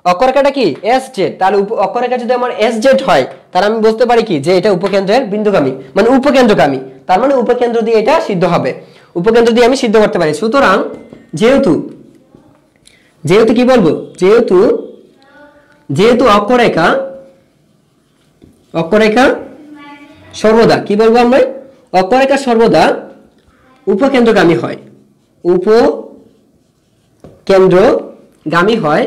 অক্ষরেখাটা কি এস জেড। তাহলে অক্ষরেখা যদি আমার এস জেড হয় তাহলে আমি বুঝতে পারি কি যে এটা উপকেন্দ্রের বিন্দুগামী, মানে উপকেন্দ্রগামী, তার মানে উপকেন্দ্র দিয়ে এটা সিদ্ধ হবে, উপকেন্দ্র দিয়ে আমি সিদ্ধ করতে পারি। সুতরাং যেহেতু কি বলবো, যেহেতু অক্ষরেখা সর্বদা কি বলবো আমরা, অক্ষরেখা সর্বদা উপকেন্দ্রগামী হয়, উপকেন্দ্রগামী হয়,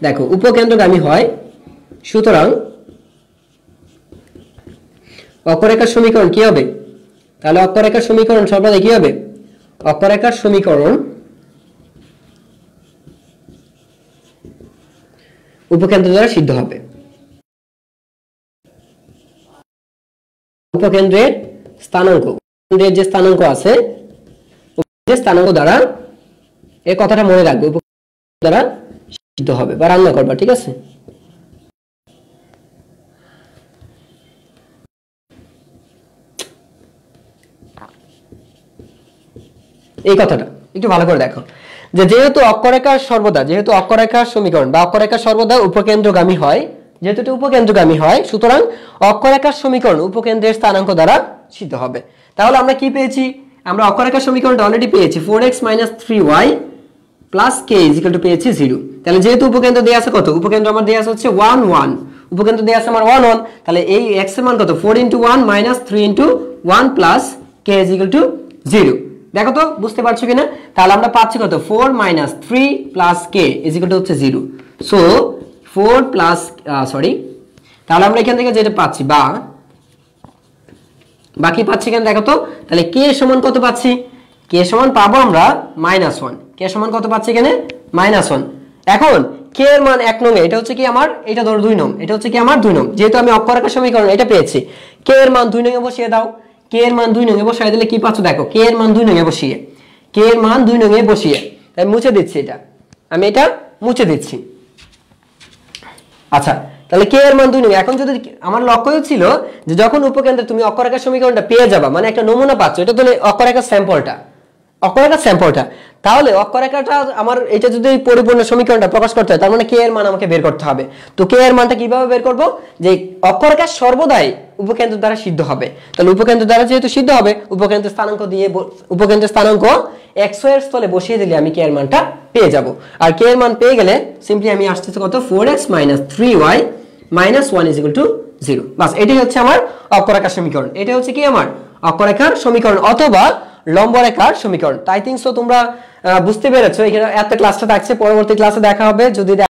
দেখো উপকেন্দ্রগামী হয়, সুতরাং অক্ষরেখার সমীকরণ কি হবে, তাহলে অক্ষরেখার সমীকরণ সর্বদা কি হবে, অক্ষরেখার সমীকরণ উপকেন্দ্র দ্বারা সিদ্ধ হবে। উপকেন্দ্রের স্থানাঙ্ক, উপকেন্দ্রের যে স্থানাঙ্ক আছে, যে স্থানাঙ্ক দ্বারা, এই কথাটা মনে রাখবে, উপকেন্দ্র দ্বারা সিদ্ধ হবে বা রান্না করবা, ঠিক আছে। এই কথাটা একটু ভালো করে দেখো যে যেহেতু অক্ষরেখার সমীকরণ বা অক্ষরেখা সর্বদা উপকেন্দ্রগামী হয়, যেহেতু এটা উপকেন্দ্রগামী হয়, সুতরাং অক্ষরেখার সমীকরণ উপকেন্দ্রের স্থানাঙ্ক দ্বারা সিদ্ধ হবে। তাহলে আমরা কি পেয়েছি, আমরা অক্ষরেখার সমীকরণটা অলরেডি পেয়েছি 4x - 3y + k = পেয়েছি 0। তাহলে যেহেতু উপকেন্দ্র দেয়া আছে কত, উপকেন্দ্র আমার দেয়া আছে হচ্ছে 1 1, উপকেন্দ্র দেয়া আছে আমার 1 1, তাহলে এই x এর মান কত, 4 × 1 - 3 × 1 + k = 0। দেখো তো বুঝতে পারছো কিনা, তাহলে আমরা পাচ্ছি কত, 4 - 3 + k = হচ্ছে 0। সো 4 প্লাস তাহলে আমরা এখান থেকে যেটা পাচ্ছি বা বাকি পাচ্ছি কেন দেখো তো, তাহলে k সমান কত পাচ্ছি, k সমান পাবো আমরা -1, k সমান কত পাচ্ছি এখানে -1। এখন k এর মান 1 নং, এটা হচ্ছে কি আমার, এটা ধরো 2 নং, এটা হচ্ছে কি আমার 2 নং, যেহেতু আমি অক্ষরেখা সমীকরণ এটা পেয়েছি, k এর মান 2 নং এ বসিয়ে দাও, k এর মান 2 নং এ বসিয়ে দিলে কি পাচ্ছ দেখো, k এর মান 2 নং এ বসিয়ে, k এর মান 2 নং এ বসিয়ে তাই মুছে দিচ্ছি, এটা আমি এটা মুছে দিচ্ছি। আচ্ছা, তাহলে k এর মান 2 নং। এখন যদি আমার লক্ষ্য ছিল যে যখন উপকেন্দ্রে তুমি অক্ষরেখার সমীকরণটা পেয়ে যাবা, মানে একটা নমুনা পাচ্ছ, এটা তো অক্ষরেখার স্যাম্পলটা, তাহলে অক্ষরেখাটা আমার এটা যদি পরিপূর্ণ সমীকরণটা প্রকাশ করতে হয় তার মানে k এর মান আমাকে বের করতে হবে। তো k এর মানটা কিভাবে বের করব, যে অক্ষরেখা সর্বদাই উপকেন্দ্র দ্বারা সিদ্ধ হবে, তাহলে উপকেন্দ্র দ্বারা যেহেতু সিদ্ধ হবে, উপকেন্দ্রের স্থানাঙ্ক x এর স্থলে বসিয়ে দিলে আমি k এর মানটা পেয়ে যাব। আর k এর মান পেয়ে গেলে সিম্পলি আমি আসতেছে কত, 4x - 3y - 1 = 0। বাস, এটাই হচ্ছে আমার অক্ষরেখার সমীকরণ, এটা হচ্ছে কি আমার অক্ষরেখার সমীকরণ অথবা লম্বরেখার সমীকরণ। তাই থিংক সো তোমরা বুঝতে পেরেছো, এখানে এত ক্লাসটা থাকছে, পরবর্তী ক্লাসে দেখা হবে। যদি